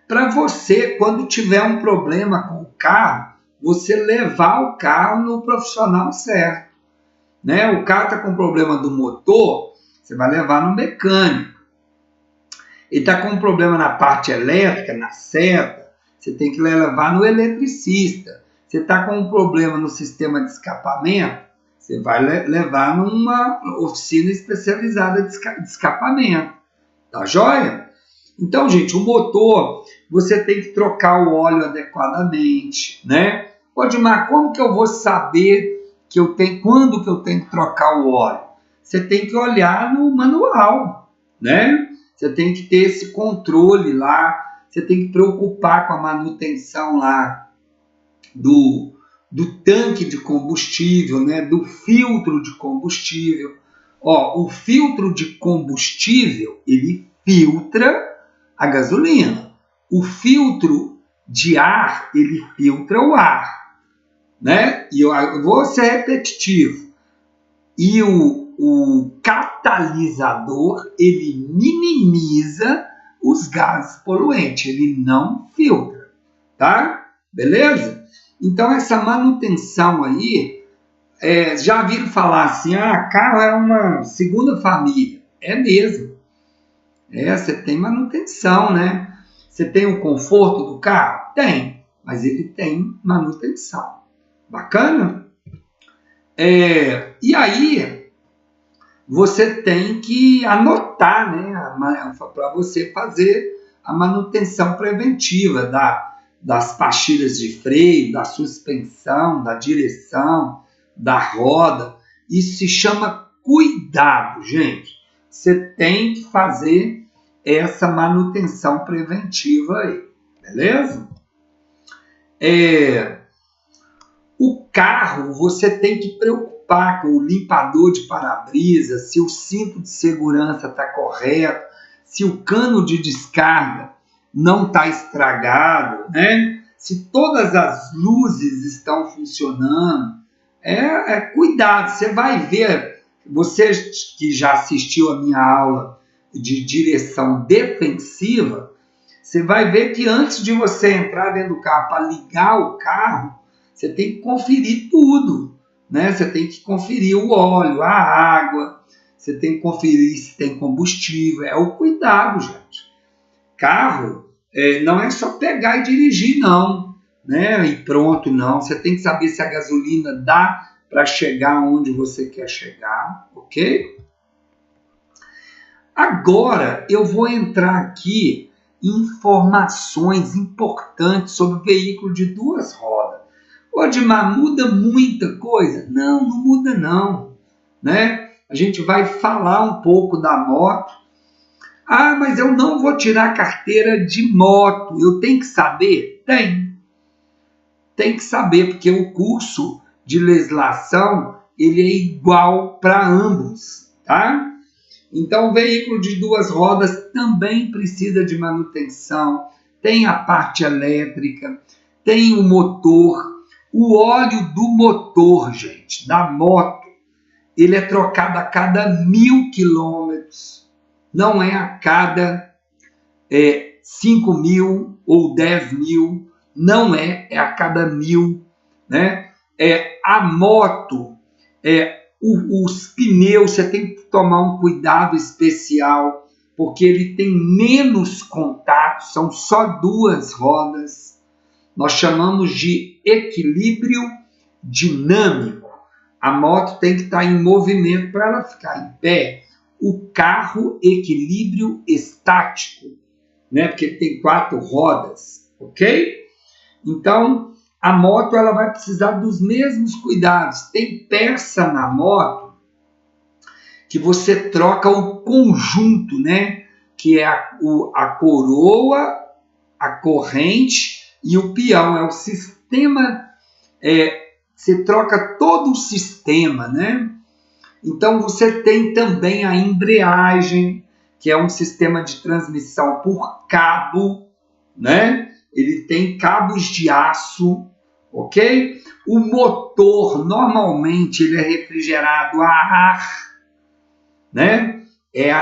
Para você, quando tiver um problema com o carro, você levar o carro no profissional certo. Né? O carro está com problema do motor, você vai levar no mecânico. Ele está com um problema na parte elétrica, na seta, você tem que levar no eletricista. Você está com um problema no sistema de escapamento, você vai levar numa oficina especializada de escapamento. Tá joia? Então, gente, o motor, você tem que trocar o óleo adequadamente, né? Ô, Dimar, como que eu vou saber quando que eu tenho que trocar o óleo? Você tem que olhar no manual, né? Você tem que ter esse controle lá, você tem que preocupar com a manutenção lá do tanque de combustível, né? Do filtro de combustível. O filtro de combustível, ele filtra a gasolina. O filtro de ar, ele filtra o ar, né? E eu vou ser repetitivo. E o catalisador, ele minimiza os gases poluentes, ele não filtra, tá? Beleza? Então, essa manutenção aí, já viram falar assim, carro é uma segunda família. É mesmo. Você tem manutenção, né? Você tem o conforto do carro? Tem, mas ele tem manutenção. Bacana? E aí, você tem que anotar, né, para você fazer a manutenção preventiva das pastilhas de freio, da suspensão, da direção, da roda. Isso se chama cuidado, gente. Você tem que fazer essa manutenção preventiva aí, beleza? O carro, você tem que preocupar com o limpador de para-brisa, se o cinto de segurança está correto, se o cano de descarga não está estragado, né? Se todas as luzes estão funcionando. Cuidado, você vai ver, você que já assistiu a minha aula de direção defensiva, você vai ver que antes de você entrar dentro do carro para ligar o carro, você tem que conferir tudo, né? Você tem que conferir o óleo, a água, você tem que conferir se tem combustível, é o cuidado, gente. Carro não é só pegar e dirigir, não, né? E pronto, não. Você tem que saber se a gasolina dá para chegar onde você quer chegar, ok? Agora eu vou entrar aqui em informações importantes sobre o veículo de duas rodas. Odmar, muda muita coisa? Não, não muda não, né? A gente vai falar um pouco da moto. Ah, mas eu não vou tirar a carteira de moto, eu tenho que saber? Tem que saber, porque o curso de legislação ele é igual para ambos, tá? Então, o veículo de duas rodas também precisa de manutenção, tem a parte elétrica, tem o motor, o óleo do motor, gente, da moto, ele é trocado a cada 1.000 quilômetros, não é a cada 5.000 ou 10.000, não é a cada 1.000, né? A moto, os pneus, você tem que tomar um cuidado especial, porque ele tem menos contato, são só duas rodas. Nós chamamos de equilíbrio dinâmico. A moto tem que estar em movimento para ela ficar em pé. O carro, equilíbrio estático, né? Porque ele tem 4 rodas, ok? Então, a moto ela vai precisar dos mesmos cuidados. Tem peça na moto que você troca o conjunto, né? Que é a coroa, a corrente e o peão. É o sistema, você troca todo o sistema, né? Então, você tem também a embreagem, que é um sistema de transmissão por cabo, né? Ele tem cabos de aço, ok? O motor, normalmente, ele é refrigerado a ar, né?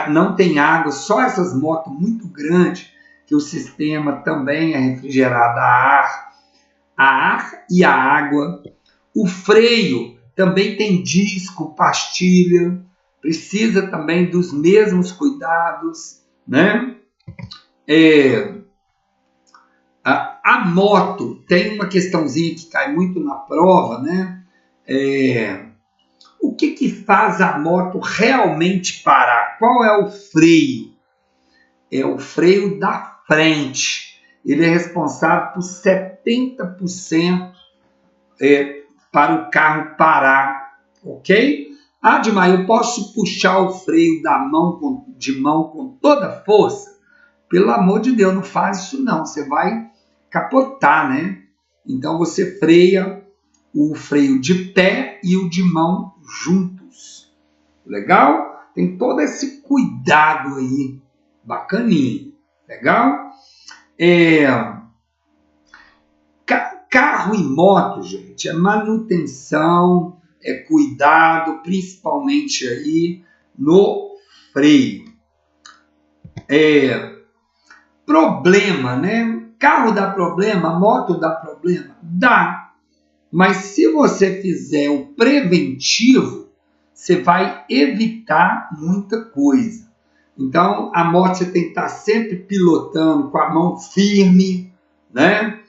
Não tem água, só essas motos muito grandes, que o sistema também é refrigerado a ar e a água. O freio também tem disco, pastilha, precisa também dos mesmos cuidados, né? A moto tem uma questãozinha que cai muito na prova, né? O que faz a moto realmente parar? Qual é o freio? É o freio da frente. Ele é responsável por 70% para o carro parar, ok? Admar, eu posso puxar o freio de mão com toda a força? Pelo amor de Deus, não faz isso não, você vai capotar, né? Então você freia o freio de pé e o de mão juntos. Legal? Tem todo esse cuidado aí, bacaninha. Legal? Carro e moto, gente, é manutenção, é cuidado, principalmente aí no freio. Problema, né? Carro dá problema, moto dá problema? Dá. Mas se você fizer o preventivo, você vai evitar muita coisa. Então, a moto você tem que estar sempre pilotando com a mão firme, né?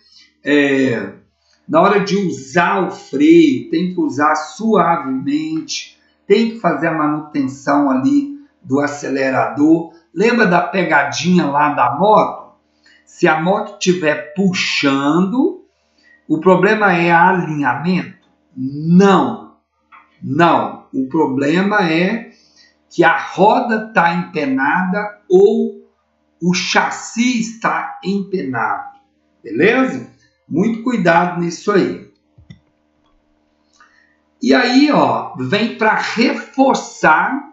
Na hora de usar o freio, tem que usar suavemente, tem que fazer a manutenção ali do acelerador. Lembra da pegadinha lá da moto? Se a moto estiver puxando, o problema é alinhamento? Não, não. O problema é que a roda está empenada ou o chassi está empenado, beleza? Muito cuidado nisso aí. E aí, ó, vem para reforçar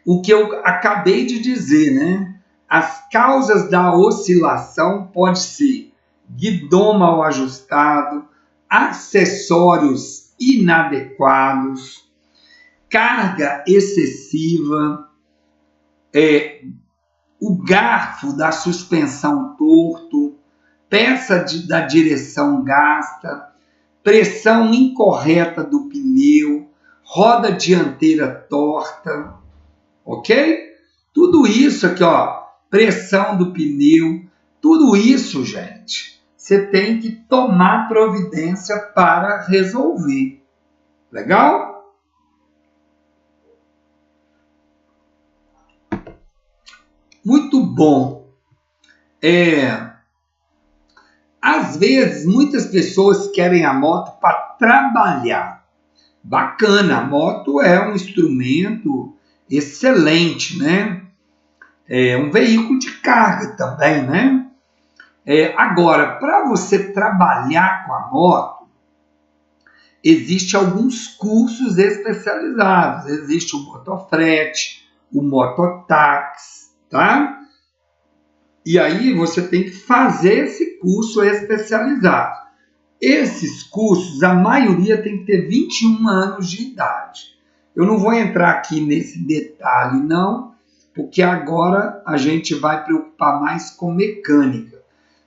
o que eu acabei de dizer, né? As causas da oscilação pode ser guidão mal ajustado, acessórios inadequados, carga excessiva, o garfo da suspensão torto, peça da direção gasta, pressão incorreta do pneu, roda dianteira torta, ok? Tudo isso aqui, ó, pressão do pneu, tudo isso, gente, você tem que tomar providência para resolver. Legal? Muito bom. Às vezes, muitas pessoas querem a moto para trabalhar. Bacana, a moto é um instrumento excelente, né? É um veículo de carga também, né? Agora, para você trabalhar com a moto, existem alguns cursos especializados. Existe o motofrete, o mototáxi, tá? E aí você tem que fazer esse curso especializado. Esses cursos, a maioria tem que ter 21 anos de idade. Eu não vou entrar aqui nesse detalhe, não, porque agora a gente vai preocupar mais com mecânica.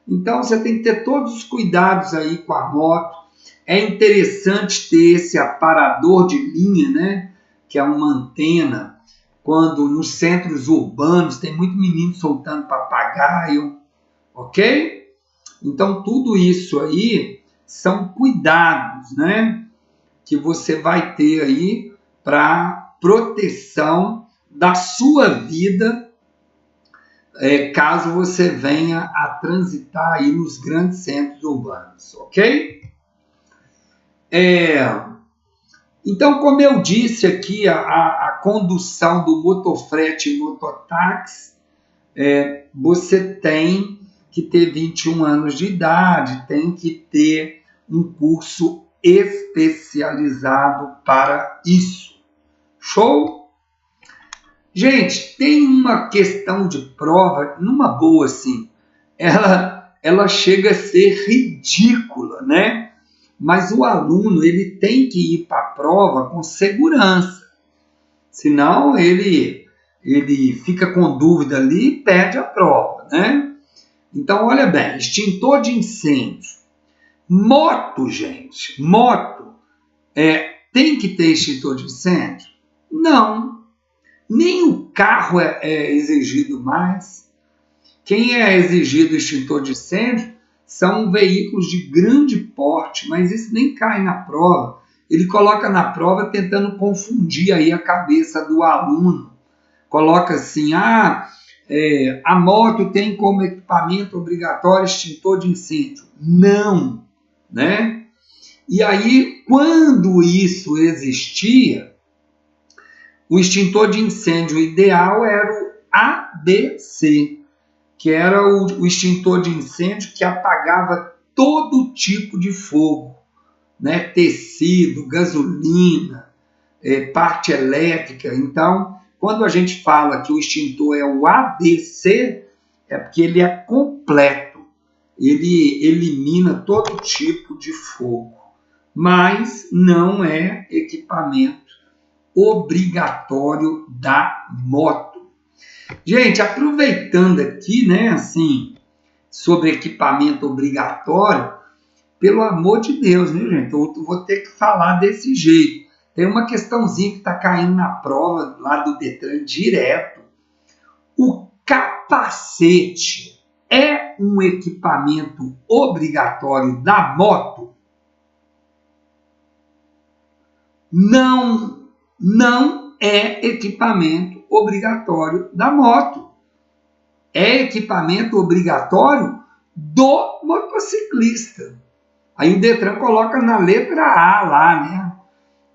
Então você tem que ter todos os cuidados aí com a moto. É interessante ter esse aparador de linha, né? Que é uma antena. Quando nos centros urbanos tem muito menino soltando papagaio, ok? Então tudo isso aí são cuidados, né? Que você vai ter aí para proteção da sua vida, caso você venha a transitar aí nos grandes centros urbanos, ok? Então, como eu disse aqui, a condução do motofrete e mototáxi, você tem que ter 21 anos de idade, tem que ter um curso especializado para isso. Show? Gente, tem uma questão de prova, numa boa assim, ela chega a ser ridícula, né? Mas o aluno ele tem que ir para a prova com segurança, senão ele fica com dúvida ali e perde a prova, né? Então, olha bem, extintor de incêndio. Moto, gente, moto, tem que ter extintor de incêndio? Não, nem o carro é exigido mais. Quem é exigido extintor de incêndio são veículos de grande porte, mas isso nem cai na prova. Ele coloca na prova tentando confundir aí a cabeça do aluno. Coloca assim, a moto tem como equipamento obrigatório extintor de incêndio. Não, né? E aí, quando isso existia, o extintor de incêndio ideal era o ABC, que era o extintor de incêndio que apagava todo tipo de fogo, né? Tecido, gasolina, parte elétrica. Então, quando a gente fala que o extintor é o ABC, é porque ele é completo, ele elimina todo tipo de fogo, mas não é equipamento obrigatório da moto. Gente, aproveitando aqui, né, assim, sobre equipamento obrigatório, pelo amor de Deus, né, gente? Eu vou ter que falar desse jeito. Tem uma questãozinha que está caindo na prova lá do Detran direto. O capacete é um equipamento obrigatório da moto? Não, não é equipamento obrigatório da moto. É equipamento obrigatório do motociclista. Aí o Detran coloca na letra A lá, né?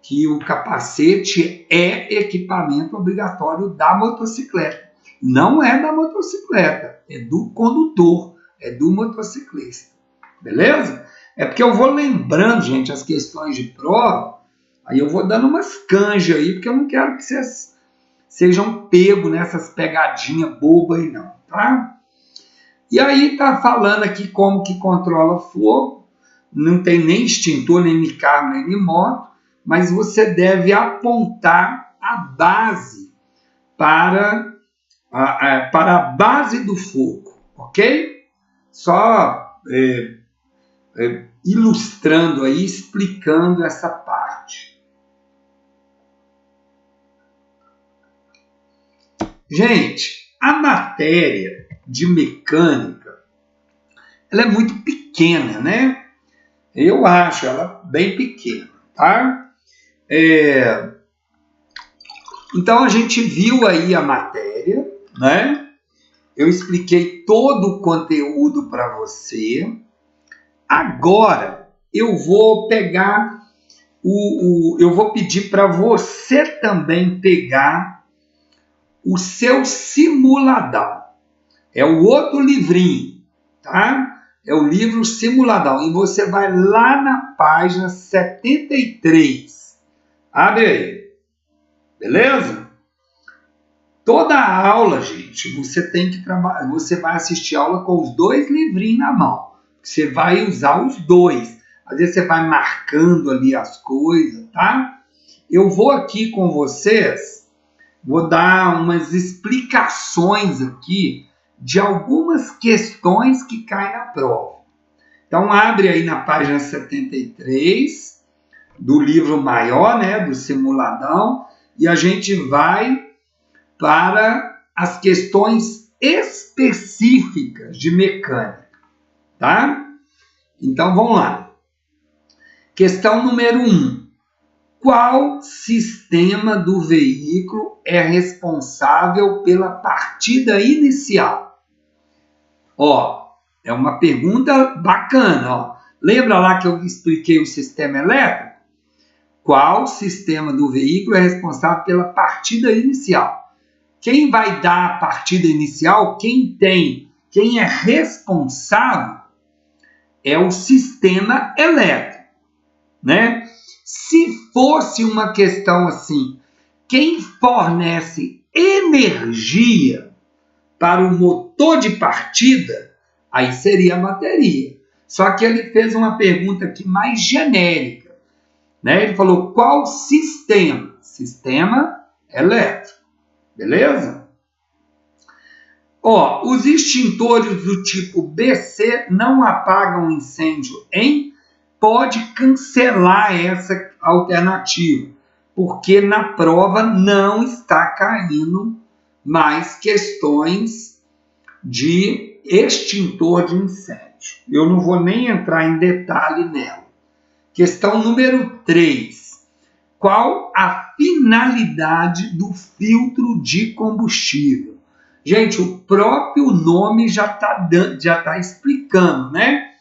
Que o capacete é equipamento obrigatório da motocicleta. Não é da motocicleta, é do condutor, é do motociclista. Beleza? É porque eu vou lembrando, gente, as questões de prova, aí eu vou dando umas canjas aí, porque eu não quero que vocês sejam pegos nessas pegadinhas bobas aí não, tá? E aí tá falando aqui como que controla fogo, não tem nem extintor, nem em carro, nem em moto, mas você deve apontar a base para a base do fogo, ok? Só ilustrando aí, explicando essa parte. Gente, a matéria de mecânica, ela é muito pequena, né? Eu acho ela bem pequena, tá? Então a gente viu aí a matéria, né? Eu expliquei todo o conteúdo para você. Agora eu vou pegar eu vou pedir para você também pegar o seu simuladão. É o outro livrinho, tá? É o livro Simuladão. E você vai lá na página 73. Abre aí. Beleza? Toda a aula, gente, você tem que trabalhar. Você vai assistir a aula com os dois livrinhos na mão. Você vai usar os dois. Às vezes você vai marcando ali as coisas, tá? Eu vou aqui com vocês, vou dar umas explicações aqui de algumas questões que caem na prova. Então, abre aí na página 73 do livro maior, né, do Simuladão, e a gente vai para as questões específicas de mecânica, tá? Então, vamos lá. Questão número 1. Qual sistema do veículo é responsável pela partida inicial? Ó, é uma pergunta bacana, ó. Lembra lá que eu expliquei o sistema elétrico? Qual sistema do veículo é responsável pela partida inicial? Quem vai dar a partida inicial, quem é responsável é o sistema elétrico, né? Se fosse uma questão assim, quem fornece energia para o motor de partida, aí seria a bateria. Só que ele fez uma pergunta aqui mais genérica, né? Ele falou qual sistema? Sistema elétrico. Beleza? Ó, os extintores do tipo BC não apagam incêndio em? Pode cancelar essa alternativa, porque na prova não está caindo mais questões de extintor de incêndio. Eu não vou nem entrar em detalhe nela. Questão número 3. Qual a finalidade do filtro de combustível? Gente, o próprio nome já tá explicando, né?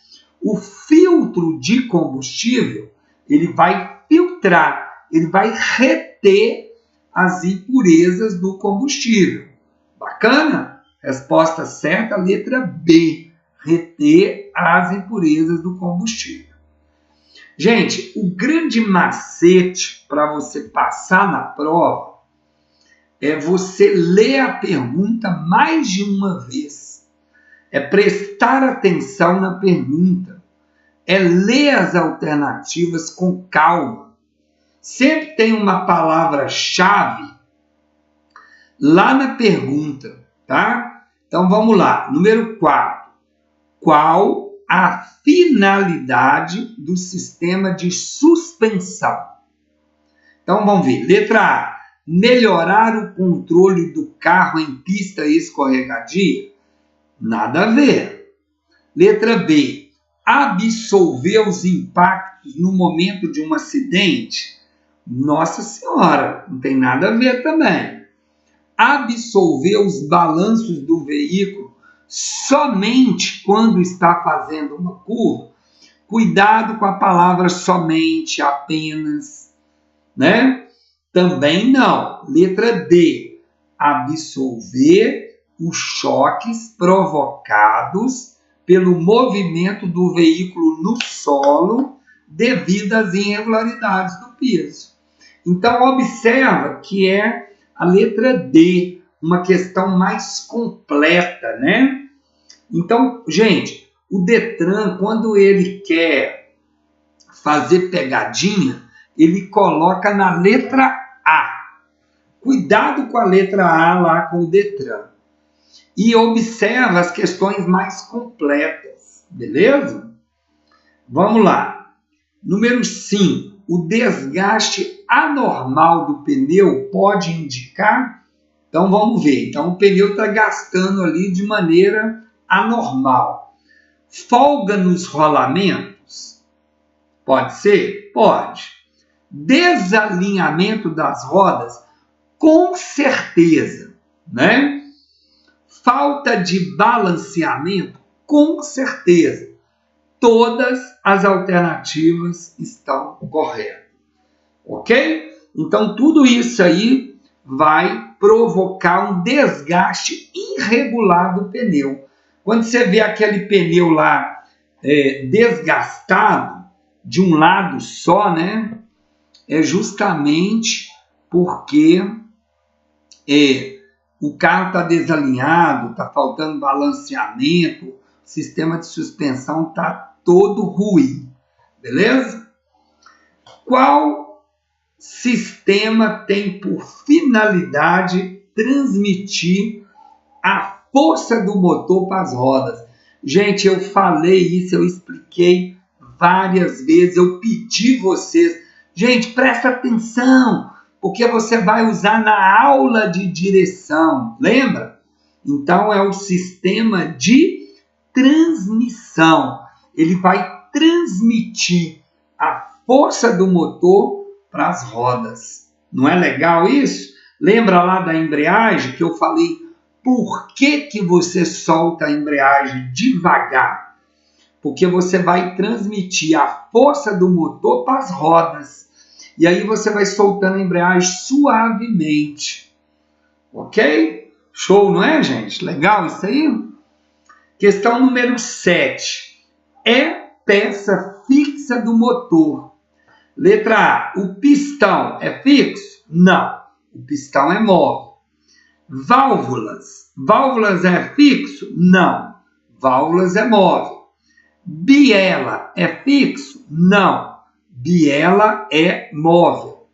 O filtro de combustível, ele vai filtrar, ele vai reter as impurezas do combustível. Bacana? Resposta certa, letra B. Reter as impurezas do combustível. Gente, o grande macete para você passar na prova é você ler a pergunta mais de uma vez. É prestar atenção na pergunta. É ler as alternativas com calma. Sempre tem uma palavra-chave lá na pergunta, tá? Então vamos lá. Número 4. Qual a finalidade do sistema de suspensão? Então vamos ver. Letra A. melhorar o controle do carro em pista escorregadia? Nada a ver. Letra B, absolver os impactos no momento de um acidente? Nossa Senhora, não tem nada a ver também. Absolver os balanços do veículo somente quando está fazendo uma curva? Cuidado com a palavra somente, apenas, né? Também não. Letra D, absolver os choques provocados pelo movimento do veículo no solo devido às irregularidades do piso. Então, observa que é a letra D, uma questão mais completa, né? Então, gente, o Detran, quando ele quer fazer pegadinha, ele coloca na letra A. Cuidado com a letra A lá com o Detran. E observa as questões mais completas, beleza? Vamos lá. Número 5. O desgaste anormal do pneu pode indicar? Então vamos ver. Então o pneu está gastando ali de maneira anormal. Folga nos rolamentos? Pode ser? Pode. Desalinhamento das rodas? Com certeza, né? Falta de balanceamento? Com certeza. Todas as alternativas estão corretas. Ok? Então, tudo isso aí vai provocar um desgaste irregular do pneu. Quando você vê aquele pneu lá desgastado de um lado só, né? É justamente porque o carro está desalinhado, está faltando balanceamento, o sistema de suspensão está todo ruim, beleza? Qual sistema tem por finalidade transmitir a força do motor para as rodas? Gente, eu falei isso, eu expliquei várias vezes, eu pedi vocês, gente, presta atenção, porque você vai usar na aula de direção, lembra? Então é o sistema de transmissão. Ele vai transmitir a força do motor para as rodas. Não é legal isso? Lembra lá da embreagem que eu falei por que você solta a embreagem devagar? Porque você vai transmitir a força do motor para as rodas. E aí você vai soltando a embreagem suavemente. Ok? Show, não é, gente? Legal isso aí? Questão número 7. É peça fixa do motor. Letra A. O pistão é fixo? Não. O pistão é móvel. Válvulas. Válvulas é fixo? Não. Válvulas é móvel. Biela é fixo? Não. Biela é móvel.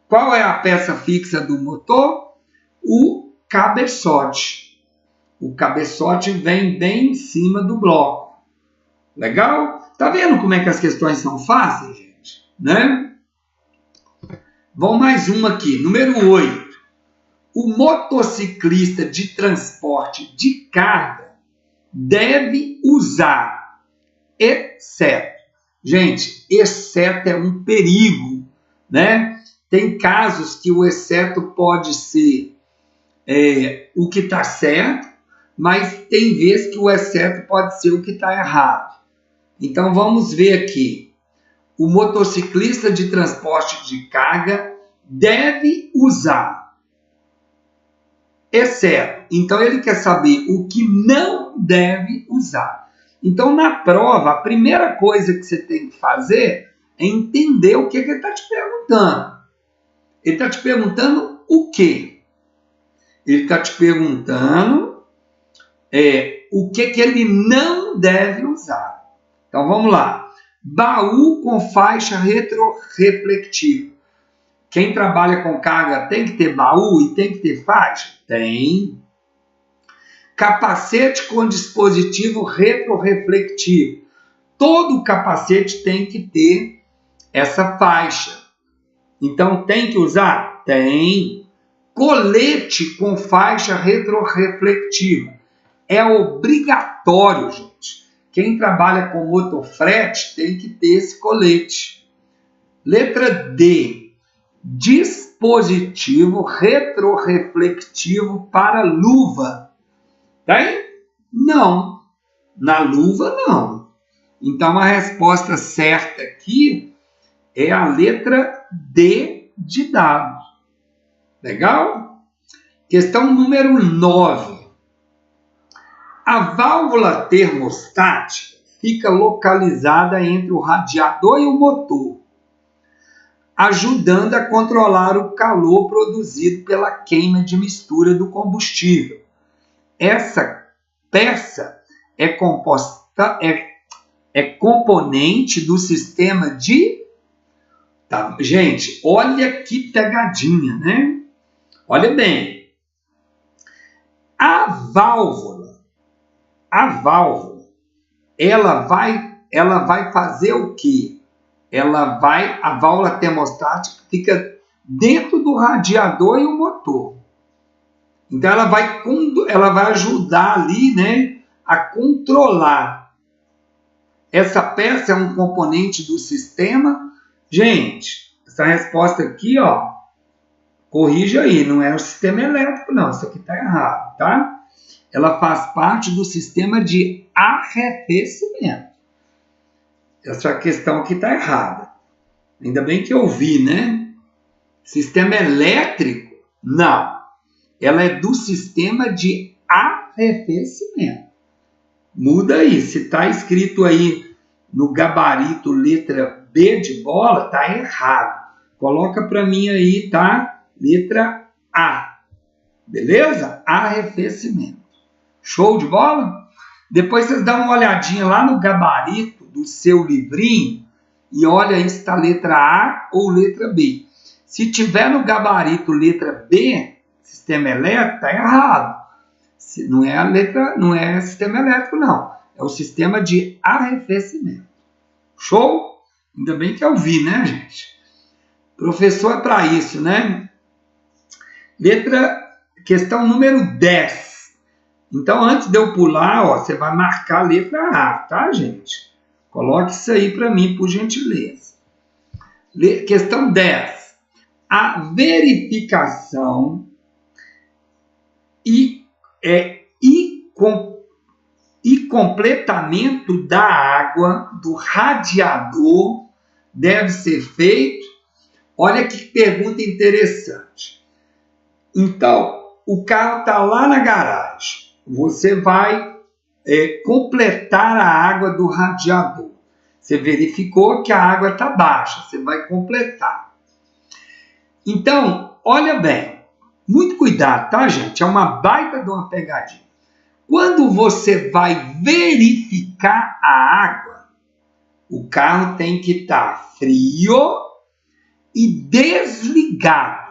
Qual é a peça fixa do motor? O cabeçote. O cabeçote vem bem em cima do bloco. Legal? Tá vendo como é que as questões são fáceis, gente? Né? Vamos mais uma aqui. Número 8. O motociclista de transporte de carga deve usar, exceto. Gente, exceto é um perigo, né? Tem casos que o exceto pode ser o que está certo, mas tem vezes que o exceto pode ser o que está errado. Então vamos ver aqui. O motociclista de transporte de carga deve usar, exceto. Então ele quer saber o que não deve usar. Então na prova, a primeira coisa que você tem que fazer é entender o que ele está te perguntando. Ele está te perguntando o quê? Ele está te perguntando o que ele não deve usar. Então vamos lá. Baú com faixa retrorefletiva. Quem trabalha com carga tem que ter baú e tem que ter faixa? Tem. Capacete com dispositivo retroreflectivo. Todo capacete tem que ter essa faixa. Então tem que usar? Tem. colete com faixa retroreflectiva. É obrigatório, gente. Quem trabalha com motofrete tem que ter esse colete. Letra D. Dispositivo retroreflectivo para luva. Tem? Não. Na luva, não. Então, a resposta certa aqui é a letra D de dado. Legal? Questão número 9. A válvula termostática fica localizada entre o radiador e o motor, ajudando a controlar o calor produzido pela queima de mistura do combustível. Essa peça é componente do sistema de... Tá, gente, olha que pegadinha, né? Olha bem. A válvula, ela vai fazer o quê? A válvula termostática fica dentro do radiador e o motor. Então, ela vai ajudar ali, né, a controlar. Essa peça é um componente do sistema. Gente, essa resposta aqui, ó, corrija aí, não é o sistema elétrico, não. Isso aqui está errado, tá? Ela faz parte do sistema de arrefecimento. Essa questão aqui está errada. Ainda bem que eu vi, né? Sistema elétrico, não. Ela é do sistema de arrefecimento. Muda aí. Se está escrito aí no gabarito letra B de bola, está errado. Coloca para mim aí, tá? Letra A. Beleza? Arrefecimento. Show de bola? Depois vocês dão uma olhadinha lá no gabarito do seu livrinho e olha aí se está letra A ou letra B. Se tiver no gabarito letra B, sistema elétrico, está errado. Não é sistema elétrico, não. É o sistema de arrefecimento. Show? Ainda bem que eu vi, né, gente? Professor é para isso, né? Questão número 10. Então, antes de eu pular, ó, você vai marcar a letra A, tá, gente? Coloque isso aí para mim, por gentileza. Questão 10. A verificação e completamento da água do radiador deve ser feito. Olha que pergunta interessante. Então, o carro está lá na garagem. Você vai completar a água do radiador. Você verificou que a água está baixa. Você vai completar. Então, olha bem. Muito cuidado, tá, gente? É uma baita de uma pegadinha. Quando você vai verificar a água, o carro tem que estar frio e desligado.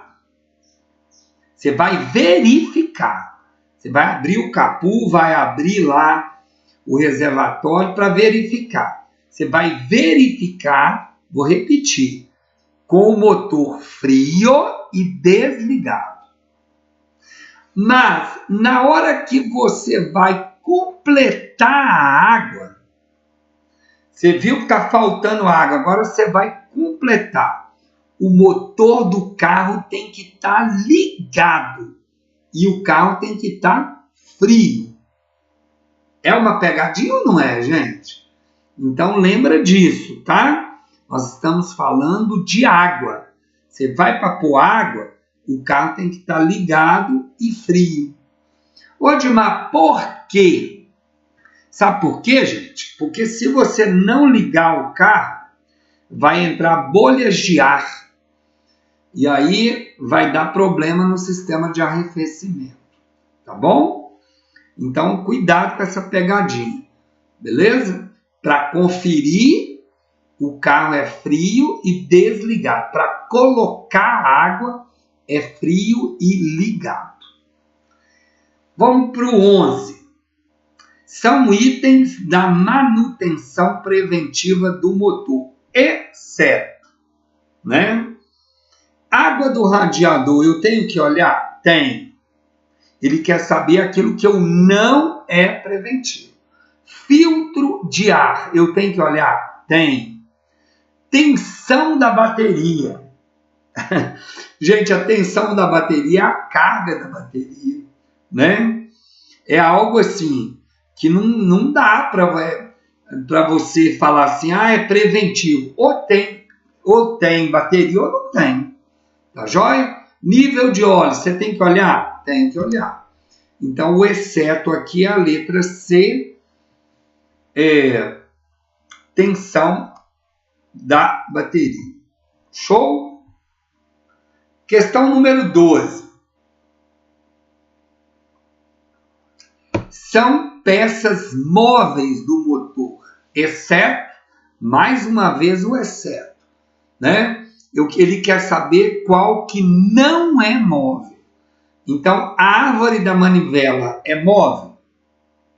Você vai verificar. Você vai abrir o capô, vai abrir lá o reservatório para verificar. Você vai verificar, vou repetir, com o motor frio e desligado. Mas, na hora que você vai completar a água, você viu que está faltando água, agora você vai completar. O motor do carro tem que estar ligado e o carro tem que estar frio. É uma pegadinha ou não é, gente? Então lembra disso, tá? Nós estamos falando de água. Você vai para pôr água, o carro tem que estar ligado e frio. Ô, Odmar, por quê? Sabe por quê, gente? Porque se você não ligar o carro, vai entrar bolhas de ar. E aí vai dar problema no sistema de arrefecimento. Tá bom? Então, cuidado com essa pegadinha. Beleza? Para conferir, o carro é frio e desligado. Para colocar água, é frio e ligado. Vamos para o 11. São itens da manutenção preventiva do motor, exceto, né? Água água do radiador, eu tenho que olhar? Tem. Ele quer saber aquilo que eu não é preventivo. Filtro de ar, eu tenho que olhar? Tem. Tensão da bateria. Gente, a tensão da bateria é a carga da bateria, né? É algo assim que não dá para você falar assim, é preventivo. Ou tem bateria ou não tem. Tá joia? Nível de óleo, você tem que olhar? Tem que olhar. Então, o exceto aqui é a letra C, tensão da bateria. Show? Questão número 12. São peças móveis do motor, exceto, mais uma vez o exceto, né? Ele quer saber qual que não é móvel. Então, a árvore da manivela é móvel?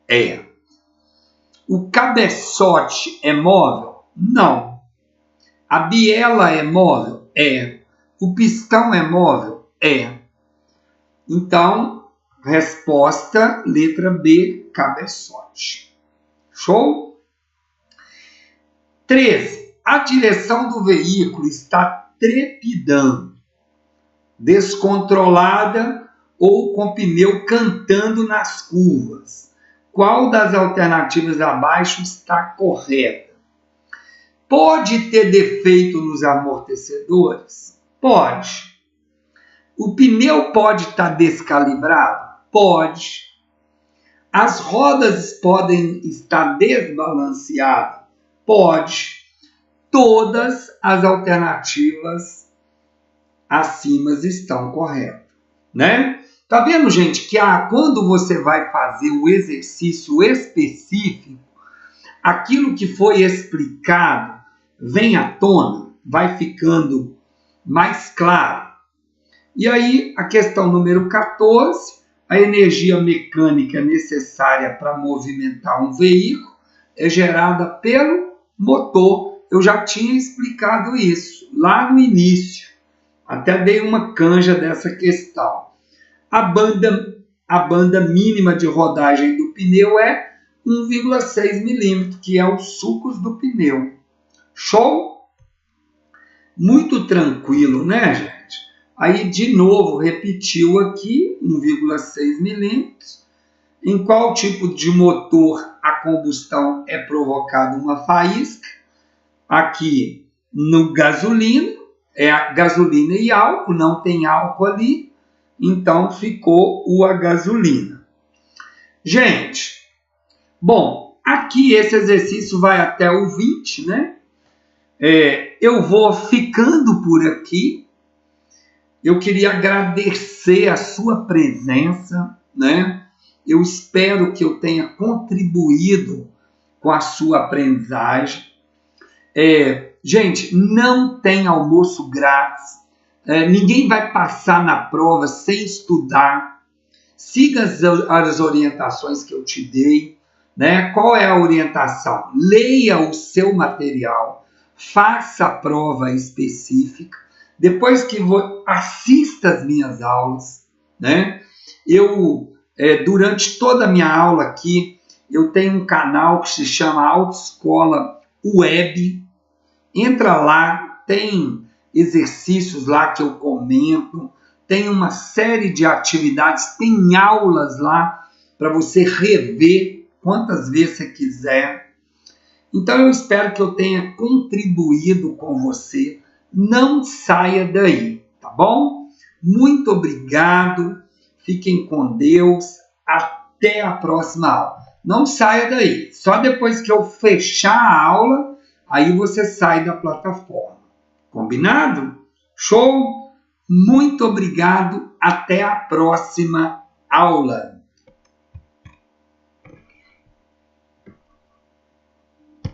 É. O cabeçote é móvel? Não. A biela é móvel? É. O pistão é móvel? É. Então, resposta, letra B, cabeçote. Show? 13. A direção do veículo está trepidando, descontrolada ou com pneu cantando nas curvas. Qual das alternativas abaixo está correta? Pode ter defeito nos amortecedores? Pode. O pneu pode estar descalibrado? Pode. As rodas podem estar desbalanceadas? Pode. Todas as alternativas acima estão corretas, né? Tá vendo, gente, que quando você vai fazer o exercício específico, aquilo que foi explicado vem à tona, vai ficando mais claro. E aí, a questão número 14, a energia mecânica necessária para movimentar um veículo é gerada pelo motor. Eu já tinha explicado isso lá no início. Até dei uma canja dessa questão. A banda mínima de rodagem do pneu é 1,6 milímetros, que é os sulcos do pneu. Show? Muito tranquilo, né, gente? Aí, de novo, repetiu aqui, 1,6 milímetros. Em qual tipo de motor a combustão é provocada uma faísca? Aqui, no gasolina, é a gasolina e álcool, não tem álcool ali, então ficou a gasolina. Gente, bom, aqui esse exercício vai até o 20, né? Eu vou ficando por aqui. Eu queria agradecer a sua presença, né? Eu espero que eu tenha contribuído com a sua aprendizagem. Gente, não tem almoço grátis. Ninguém vai passar na prova sem estudar. Siga as orientações que eu te dei, né? Qual é a orientação? Leia o seu material, faça a prova específica. Depois que assista as minhas aulas, né? Durante toda a minha aula aqui, eu tenho um canal que se chama Autoescola Web. Entra lá, tem exercícios lá que eu comento, tem uma série de atividades, tem aulas lá para você rever quantas vezes você quiser. Então eu espero que eu tenha contribuído com você. Não saia daí, tá bom? Muito obrigado, fiquem com Deus, até a próxima aula. Não saia daí, só depois que eu fechar a aula, aí você sai da plataforma. Combinado? Show? Muito obrigado, até a próxima aula.